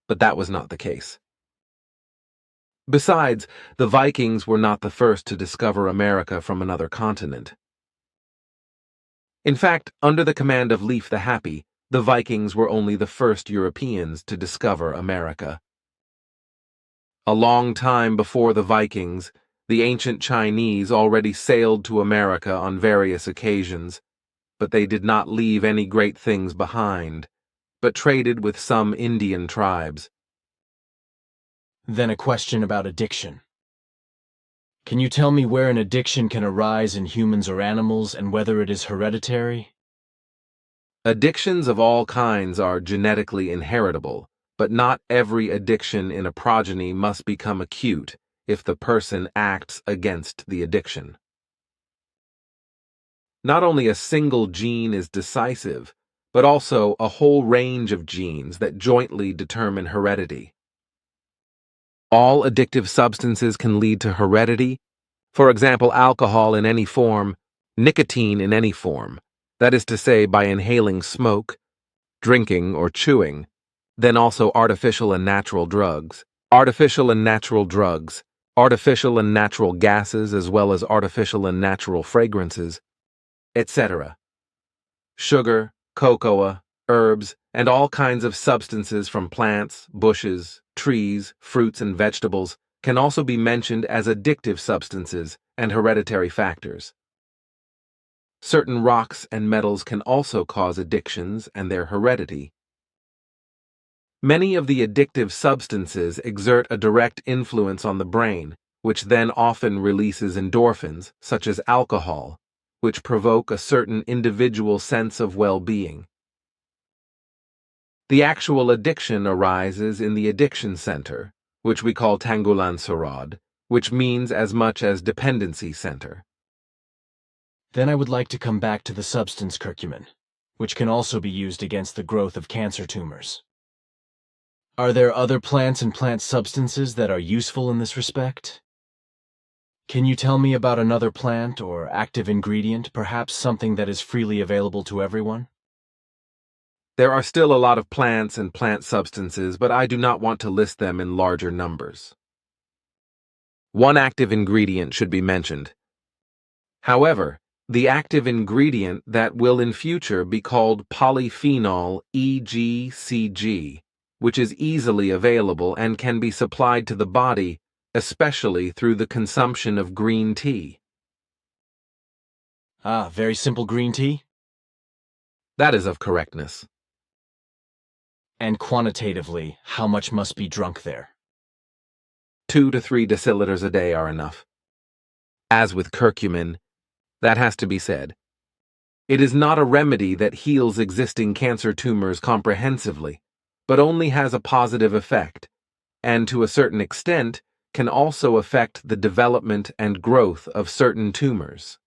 But that was not the case. Besides, the Vikings were not the first to discover America from another continent. In fact, under the command of Leif the Happy, the Vikings were only the first Europeans to discover America. A long time before the Vikings, the ancient Chinese already sailed to America on various occasions, but they did not leave any great things behind, but traded with some Indian tribes. Then a question about addiction. Can you tell me where an addiction can arise in humans or animals and whether it is hereditary? Addictions of all kinds are genetically inheritable, but not every addiction in a progeny must become acute if the person acts against the addiction. Not only a single gene is decisive, but also a whole range of genes that jointly determine heredity. All addictive substances can lead to heredity, for example, alcohol in any form, nicotine in any form, that is to say, by inhaling smoke, drinking, or chewing, then also artificial and natural drugs, artificial and natural gases, as well as artificial and natural fragrances, etc. Sugar, cocoa, herbs, and all kinds of substances from plants, bushes, trees, fruits, and vegetables can also be mentioned as addictive substances and hereditary factors. Certain rocks and metals can also cause addictions and their heredity. Many of the addictive substances exert a direct influence on the brain, which then often releases endorphins, such as alcohol, which provoke a certain individual sense of well-being. The actual addiction arises in the addiction center, which we call Tangulan Sarod, which means as much as dependency center. Then I would like to come back to the substance curcumin, which can also be used against the growth of cancer tumors. Are there other plants and plant substances that are useful in this respect? Can you tell me about another plant or active ingredient, perhaps something that is freely available to everyone? There are still a lot of plants and plant substances, but I do not want to list them in larger numbers. One active ingredient should be mentioned. However, the active ingredient that will in future be called polyphenol EGCG, which is easily available and can be supplied to the body, especially through the consumption of green tea. Ah, very simple green tea? That is of correctness. And quantitatively, how much must be drunk there? 2 to 3 deciliters a day are enough. As with curcumin, that has to be said. It is not a remedy that heals existing cancer tumors comprehensively, but only has a positive effect, and to a certain extent can also affect the development and growth of certain tumors.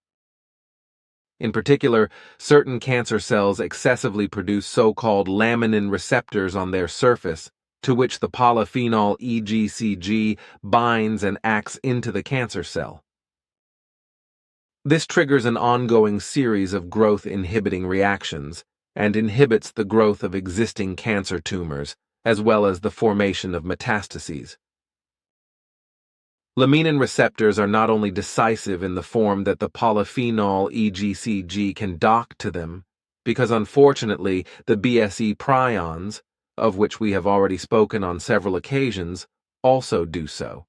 In particular, certain cancer cells excessively produce so-called laminin receptors on their surface, to which the polyphenol EGCG binds and acts into the cancer cell. This triggers an ongoing series of growth-inhibiting reactions and inhibits the growth of existing cancer tumors, as well as the formation of metastases. Laminin receptors are not only decisive in the form that the polyphenol EGCG can dock to them, because unfortunately the BSE prions, of which we have already spoken on several occasions, also do so.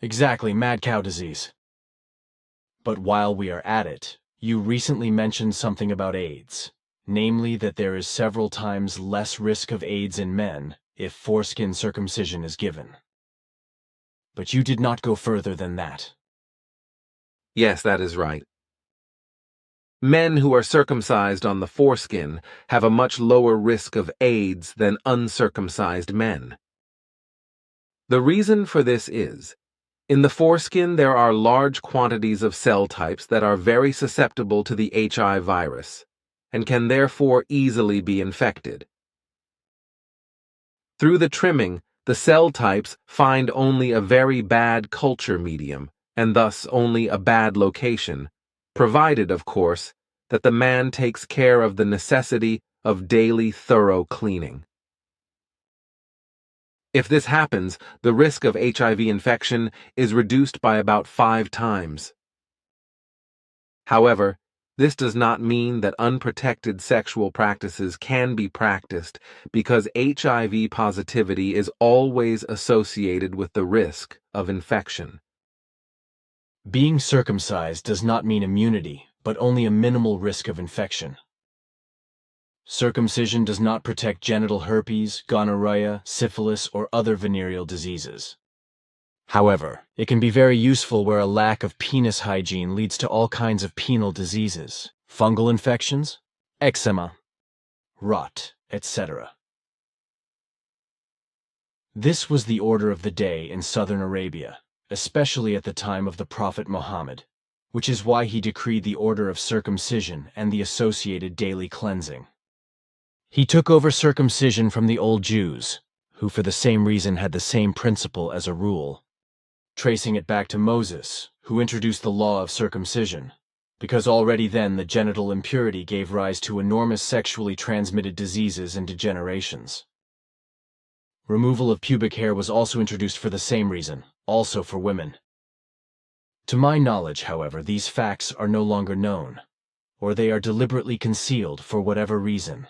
Exactly, mad cow disease. But while we are at it, you recently mentioned something about AIDS, namely that there is several times less risk of AIDS in men if foreskin circumcision is given. But you did not go further than that. Yes, that is right. Men who are circumcised on the foreskin have a much lower risk of AIDS than uncircumcised men. The reason for this is, in the foreskin there are large quantities of cell types that are very susceptible to the HIV virus, and can therefore easily be infected. Through the trimming, the cell types find only a very bad culture medium, and thus only a bad location, provided, of course, that the man takes care of the necessity of daily thorough cleaning. If this happens, the risk of HIV infection is reduced by about 5 times. However, this does not mean that unprotected sexual practices can be practiced, because HIV positivity is always associated with the risk of infection. Being circumcised does not mean immunity, but only a minimal risk of infection. Circumcision does not protect genital herpes, gonorrhea, syphilis, or other venereal diseases. However, it can be very useful where a lack of penis hygiene leads to all kinds of penile diseases, fungal infections, eczema, rot, etc. This was the order of the day in southern Arabia, especially at the time of the Prophet Muhammad, which is why he decreed the order of circumcision and the associated daily cleansing. He took over circumcision from the old Jews, who for the same reason had the same principle as a rule, tracing it back to Moses, who introduced the law of circumcision, because already then the genital impurity gave rise to enormous sexually transmitted diseases and degenerations. Removal of pubic hair was also introduced for the same reason, also for women. To my knowledge, however, these facts are no longer known, or they are deliberately concealed for whatever reason.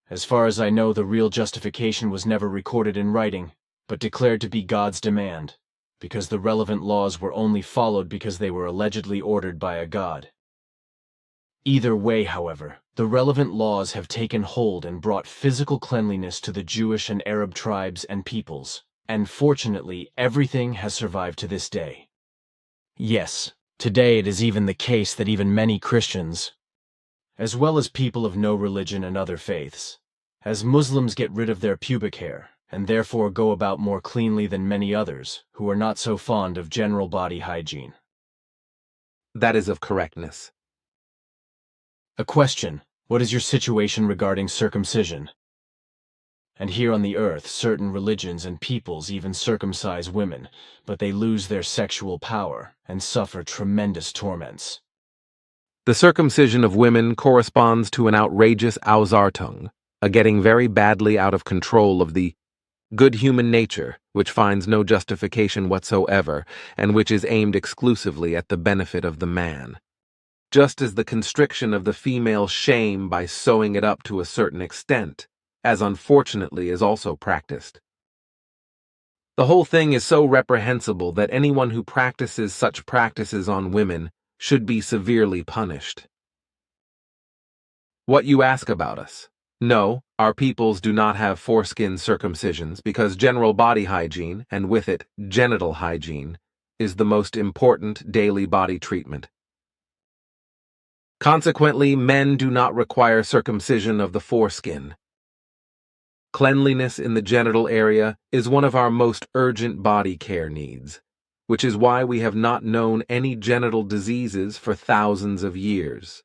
As far as I know, the real justification was never recorded in writing, but declared to be God's demand, because the relevant laws were only followed because they were allegedly ordered by a god. Either way, however, the relevant laws have taken hold and brought physical cleanliness to the Jewish and Arab tribes and peoples, and fortunately, everything has survived to this day. Yes, today it is even the case that even many Christians, as well as people of no religion and other faiths, as Muslims get rid of their pubic hair, and therefore go about more cleanly than many others who are not so fond of general body hygiene. That is of correctness. A question: what is your situation regarding circumcision? And here on the earth, certain religions and peoples even circumcise women, but they lose their sexual power and suffer tremendous torments. The circumcision of women corresponds to an outrageous Ausartung, a getting very badly out of control of the good human nature, which finds no justification whatsoever, and which is aimed exclusively at the benefit of the man. Just as the constriction of the female shame by sewing it up to a certain extent, as unfortunately is also practiced. The whole thing is so reprehensible that anyone who practices such practices on women should be severely punished. What you ask about us? No, our peoples do not have foreskin circumcisions because general body hygiene, and with it, genital hygiene, is the most important daily body treatment. Consequently, men do not require circumcision of the foreskin. Cleanliness in the genital area is one of our most urgent body care needs, which is why we have not known any genital diseases for thousands of years.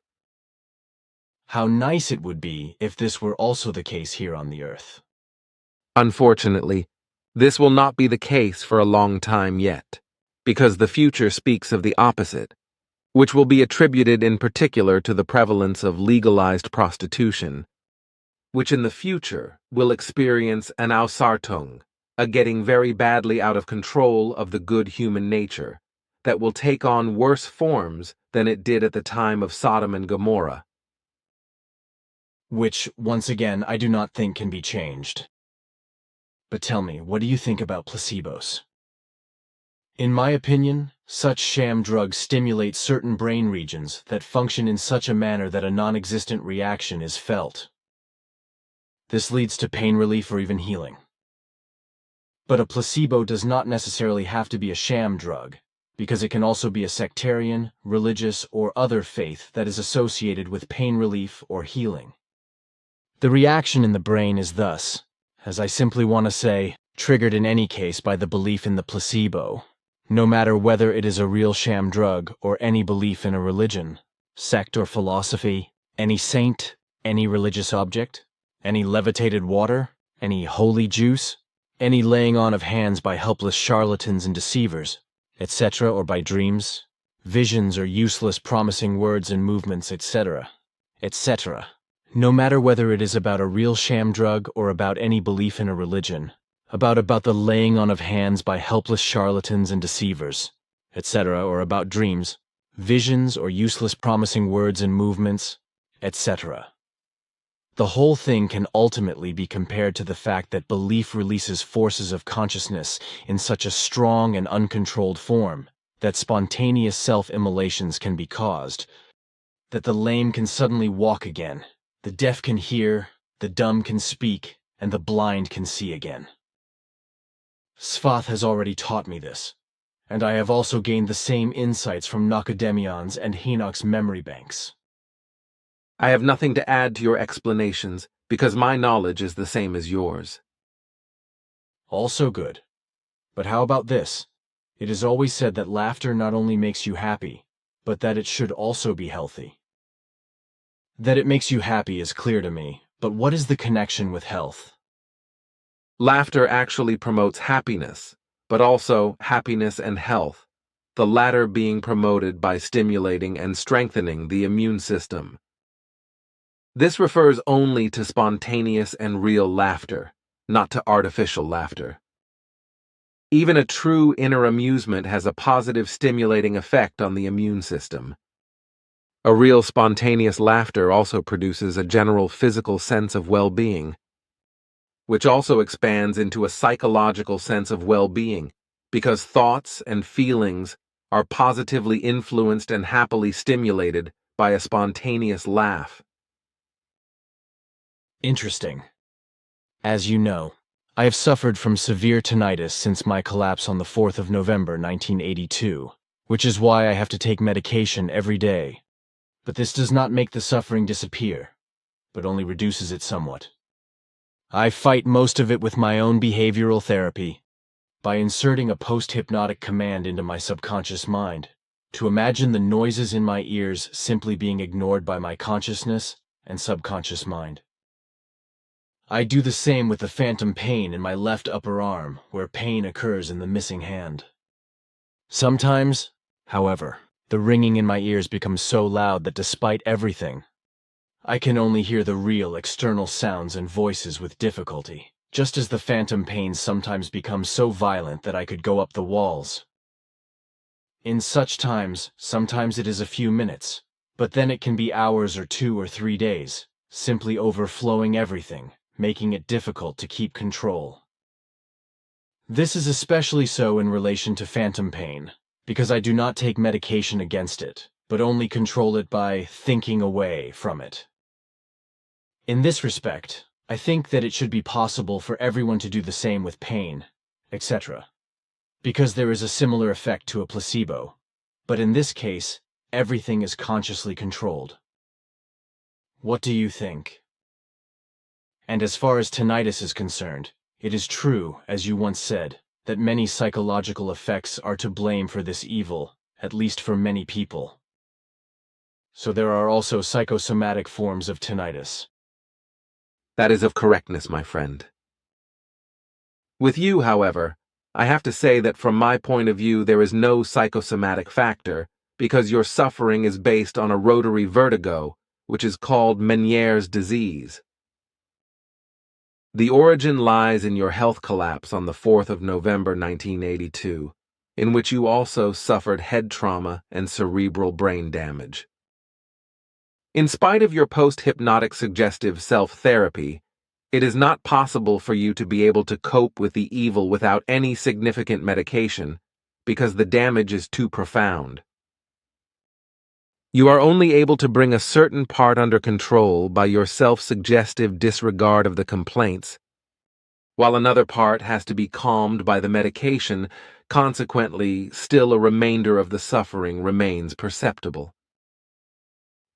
How nice it would be if this were also the case here on the earth. Unfortunately, this will not be the case for a long time yet, because the future speaks of the opposite, which will be attributed in particular to the prevalence of legalized prostitution, which in the future will experience an Ausartung, a getting very badly out of control of the good human nature, that will take on worse forms than it did at the time of Sodom and Gomorrah. Which, once again, I do not think can be changed. But tell me, what do you think about placebos? In my opinion, such sham drugs stimulate certain brain regions that function in such a manner that a non-existent reaction is felt. This leads to pain relief or even healing. But a placebo does not necessarily have to be a sham drug, because it can also be a sectarian, religious, or other faith that is associated with pain relief or healing. The reaction in the brain is thus, as I simply want to say, triggered in any case by the belief in the placebo, no matter whether it is a real sham drug or any belief in a religion, sect or philosophy, any saint, any religious object, any levitated water, any holy juice, any laying on of hands by helpless charlatans and deceivers, etc., or by dreams, visions or useless promising words and movements, etc., etc. No matter whether it is about a real sham drug or about any belief in a religion, about the laying on of hands by helpless charlatans and deceivers, etc., or about dreams, visions or useless promising words and movements, etc. The whole thing can ultimately be compared to the fact that belief releases forces of consciousness in such a strong and uncontrolled form that spontaneous self-immolations can be caused, that the lame can suddenly walk again, the deaf can hear, the dumb can speak, and the blind can see again. Svath has already taught me this, and I have also gained the same insights from Nacademion's and Henoch's memory banks. I have nothing to add to your explanations, because my knowledge is the same as yours. Also good. But how about this? It is always said that laughter not only makes you happy, but that it should also be healthy. That it makes you happy is clear to me, but what is the connection with health? Laughter actually promotes happiness, but also happiness and health, the latter being promoted by stimulating and strengthening the immune system. This refers only to spontaneous and real laughter, not to artificial laughter. Even a true inner amusement has a positive stimulating effect on the immune system. A real spontaneous laughter also produces a general physical sense of well-being, which also expands into a psychological sense of well-being, because thoughts and feelings are positively influenced and happily stimulated by a spontaneous laugh. Interesting. As you know, I have suffered from severe tinnitus since my collapse on the 4th of November 1982, which is why I have to take medication every day. But this does not make the suffering disappear, but only reduces it somewhat. I fight most of it with my own behavioral therapy, by inserting a post-hypnotic command into my subconscious mind, to imagine the noises in my ears simply being ignored by my consciousness and subconscious mind. I do the same with the phantom pain in my left upper arm, where pain occurs in the missing hand. Sometimes, however, the ringing in my ears becomes so loud that despite everything, I can only hear the real external sounds and voices with difficulty, just as the phantom pain sometimes becomes so violent that I could go up the walls. In such times, sometimes it is a few minutes, but then it can be hours or 2 or 3 days, simply overflowing everything, making it difficult to keep control. This is especially so in relation to phantom pain, because I do not take medication against it, but only control it by thinking away from it. In this respect, I think that it should be possible for everyone to do the same with pain, etc., because there is a similar effect to a placebo, but in this case, everything is consciously controlled. What do you think? And as far as tinnitus is concerned, it is true, as you once said, that many psychological effects are to blame for this evil, at least for many people. So there are also psychosomatic forms of tinnitus. That is of correctness, my friend. With you, however, I have to say that from my point of view there is no psychosomatic factor, because your suffering is based on a rotary vertigo, which is called Meniere's disease. The origin lies in your health collapse on the 4th of November 1982, in which you also suffered head trauma and cerebral brain damage. In spite of your post-hypnotic suggestive self-therapy, it is not possible for you to be able to cope with the evil without any significant medication, because the damage is too profound. You are only able to bring a certain part under control by your self-suggestive disregard of the complaints, while another part has to be calmed by the medication. Consequently, still a remainder of the suffering remains perceptible.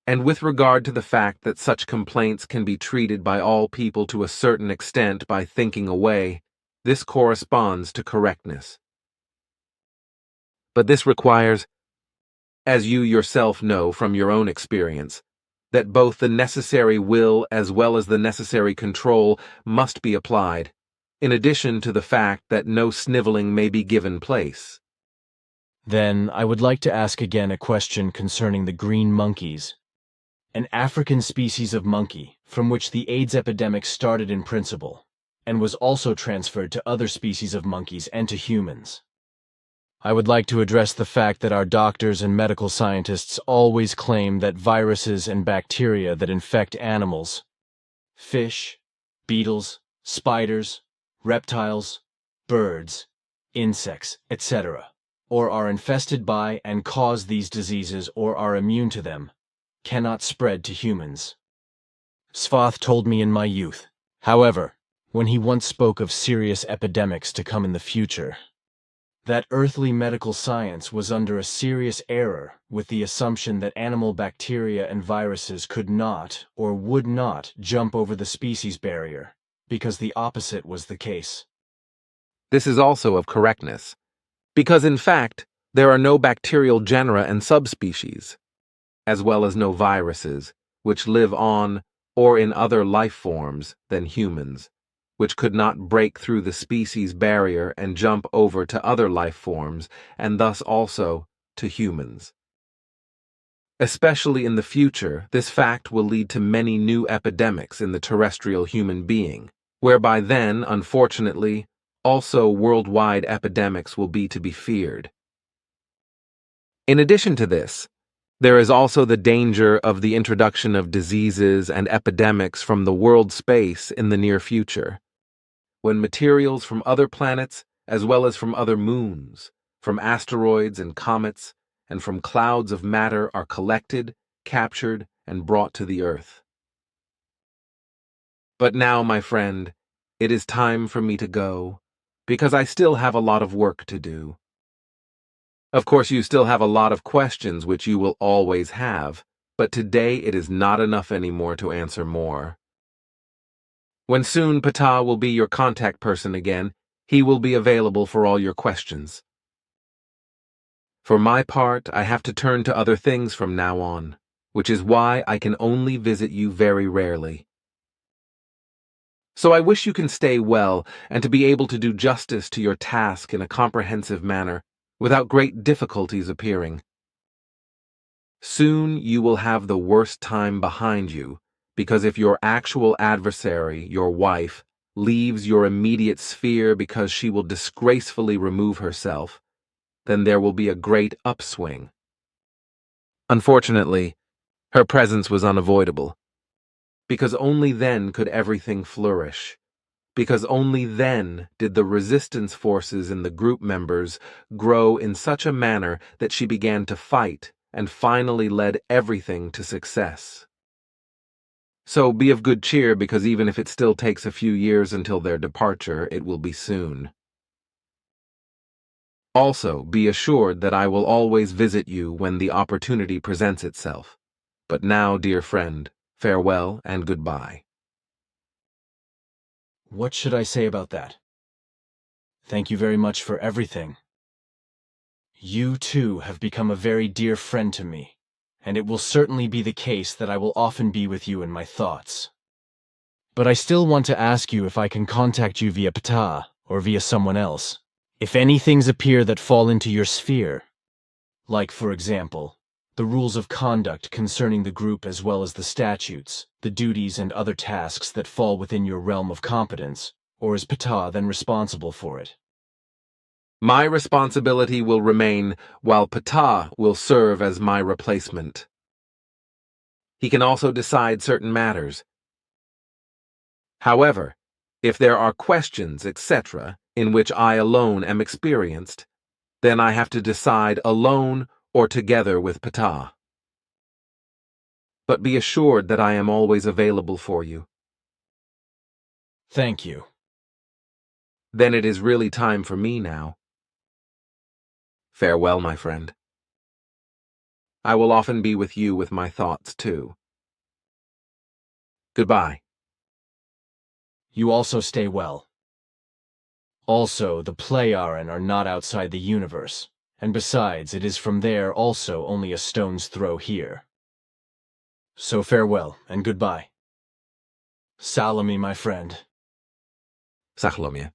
And with regard to the fact that such complaints can be treated by all people to a certain extent by thinking away, this corresponds to correctness. But this requires, as you yourself know from your own experience, that both the necessary will as well as the necessary control must be applied, in addition to the fact that no sniveling may be given place. Then I would like to ask again a question concerning the green monkeys, an African species of monkey from which the AIDS epidemic started in principle, and was also transferred to other species of monkeys and to humans. I would like to address the fact that our doctors and medical scientists always claim that viruses and bacteria that infect animals, fish, beetles, spiders, reptiles, birds, insects, etc., or are infested by and cause these diseases or are immune to them, cannot spread to humans. Svath told me in my youth, however, when he once spoke of serious epidemics to come in the future, that earthly medical science was under a serious error with the assumption that animal bacteria and viruses could not or would not jump over the species barrier, because the opposite was the case. This is also of correctness, because in fact, there are no bacterial genera and subspecies, as well as no viruses, which live on or in other life forms than humans, which could not break through the species barrier and jump over to other life forms, and thus also to humans. Especially in the future, this fact will lead to many new epidemics in the terrestrial human being, whereby then, unfortunately, also worldwide epidemics will be to be feared. In addition to this, there is also the danger of the introduction of diseases and epidemics from the world space in the near future, when materials from other planets as well as from other moons, from asteroids and comets, and from clouds of matter are collected, captured, and brought to the Earth. But now, my friend, it is time for me to go, because I still have a lot of work to do. Of course, you still have a lot of questions which you will always have, but today it is not enough anymore to answer more. When soon Ptah will be your contact person again, he will be available for all your questions. For my part, I have to turn to other things from now on, which is why I can only visit you very rarely. So I wish you can stay well and to be able to do justice to your task in a comprehensive manner, without great difficulties appearing. Soon you will have the worst time behind you, because if your actual adversary, your wife, leaves your immediate sphere because she will disgracefully remove herself, then there will be a great upswing. Unfortunately, her presence was unavoidable, because only then could everything flourish, because only then did the resistance forces in the group members grow in such a manner that she began to fight and finally led everything to success. So be of good cheer, because even if it still takes a few years until their departure, it will be soon. Also, be assured that I will always visit you when the opportunity presents itself. But now, dear friend, farewell and goodbye. What should I say about that? Thank you very much for everything. You, too, have become a very dear friend to me, and it will certainly be the case that I will often be with you in my thoughts. But I still want to ask you if I can contact you via Ptah or via someone else. If any things appear that fall into your sphere, like, for example, the rules of conduct concerning the group as well as the statutes, the duties and other tasks that fall within your realm of competence, or is Ptah then responsible for it? My responsibility will remain, while Ptah will serve as my replacement. He can also decide certain matters. However, if there are questions, etc., in which I alone am experienced, then I have to decide alone or together with Ptah. But be assured that I am always available for you. Thank you. Then it is really time for me now. Farewell, my friend. I will often be with you with my thoughts, too. Goodbye. You also stay well. Also, the Pleiaren are not outside the universe, and besides, it is from there also only a stone's throw here. So farewell, and goodbye. Salome, my friend. Sachlomia.